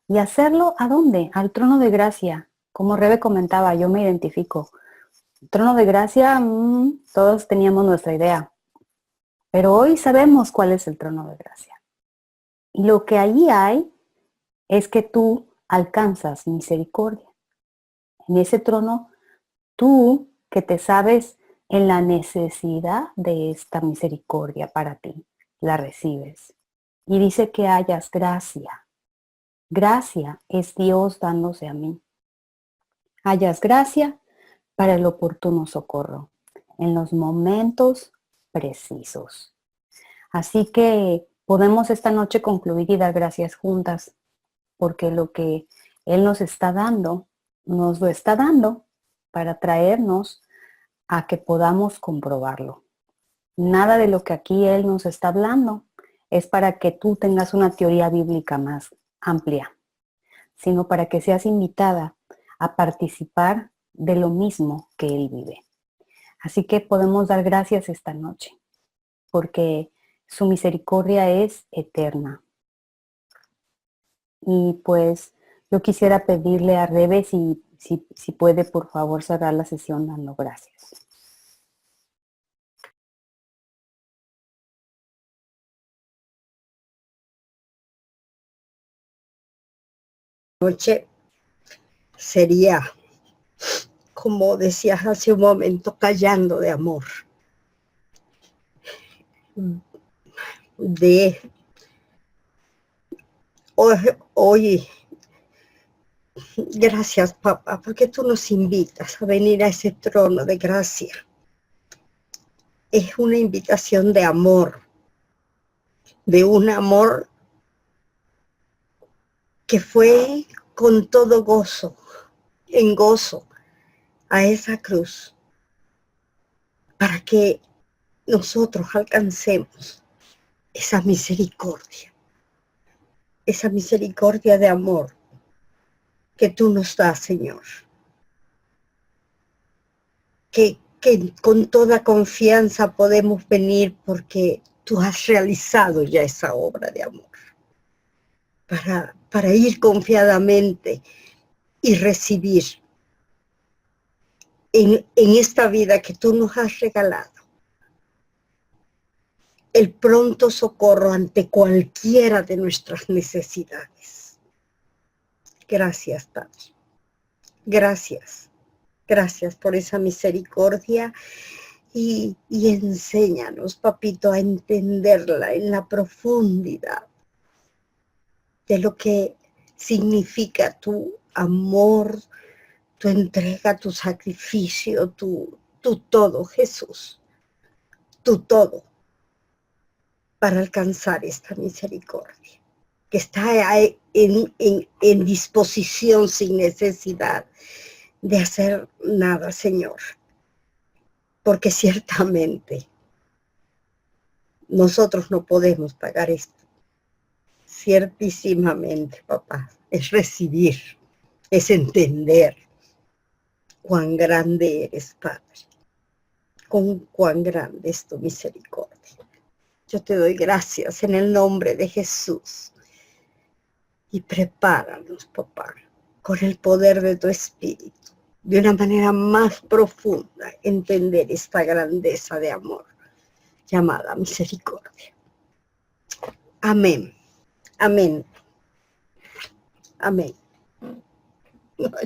y hacerlo ¿a dónde? Al trono de gracia. Como Rebe comentaba, yo me identifico. Trono de gracia, todos teníamos nuestra idea, pero hoy sabemos cuál es el trono de gracia. Y lo que allí hay es que tú alcanzas misericordia. En ese trono, tú que te sabes en la necesidad de esta misericordia para ti, la recibes. Y dice que hayas gracia. Gracia es Dios dándose a mí. Hayas gracia para el oportuno socorro, en los momentos precisos. Así que podemos esta noche concluir y dar gracias juntas, porque lo que Él nos está dando, nos lo está dando para traernos a que podamos comprobarlo. Nada de lo que aquí Él nos está hablando es para que tú tengas una teoría bíblica más amplia, sino para que seas invitada a participar de lo mismo que Él vive. Así que podemos dar gracias esta noche, porque su misericordia es eterna. Y pues yo quisiera pedirle a Rebe si puede por favor cerrar la sesión dando gracias. Noche sería, como decías hace un momento, callando de amor. De hoy, gracias, papá, porque tú nos invitas a venir a ese trono de gracia. Es una invitación de amor, de un amor que fue con todo gozo, en gozo, a esa cruz, para que nosotros alcancemos esa misericordia de amor que tú nos das, Señor. Que con toda confianza podemos venir porque tú has realizado ya esa obra de amor. Para ir confiadamente y recibir en esta vida que tú nos has regalado el pronto socorro ante cualquiera de nuestras necesidades. Gracias, Padre. Gracias. Gracias por esa misericordia y enséñanos, papito, a entenderla en la profundidad de lo que significa tu amor, tu entrega, tu sacrificio, tu todo, Jesús, tu todo, para alcanzar esta misericordia, que está en disposición sin necesidad de hacer nada, Señor, porque ciertamente nosotros no podemos pagar esto. Ciertísimamente, papá, es recibir, es entender cuán grande eres, Padre, con cuán grande es tu misericordia. Yo te doy gracias en el nombre de Jesús. Y prepáranos, papá, con el poder de tu Espíritu, de una manera más profunda, entender esta grandeza de amor llamada misericordia. Amén. Amén. Amén.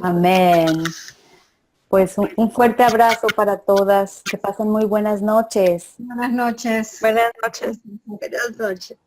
Amén. Pues un fuerte abrazo para todas. Que pasen muy buenas noches. Buenas noches. Buenas noches. Buenas noches.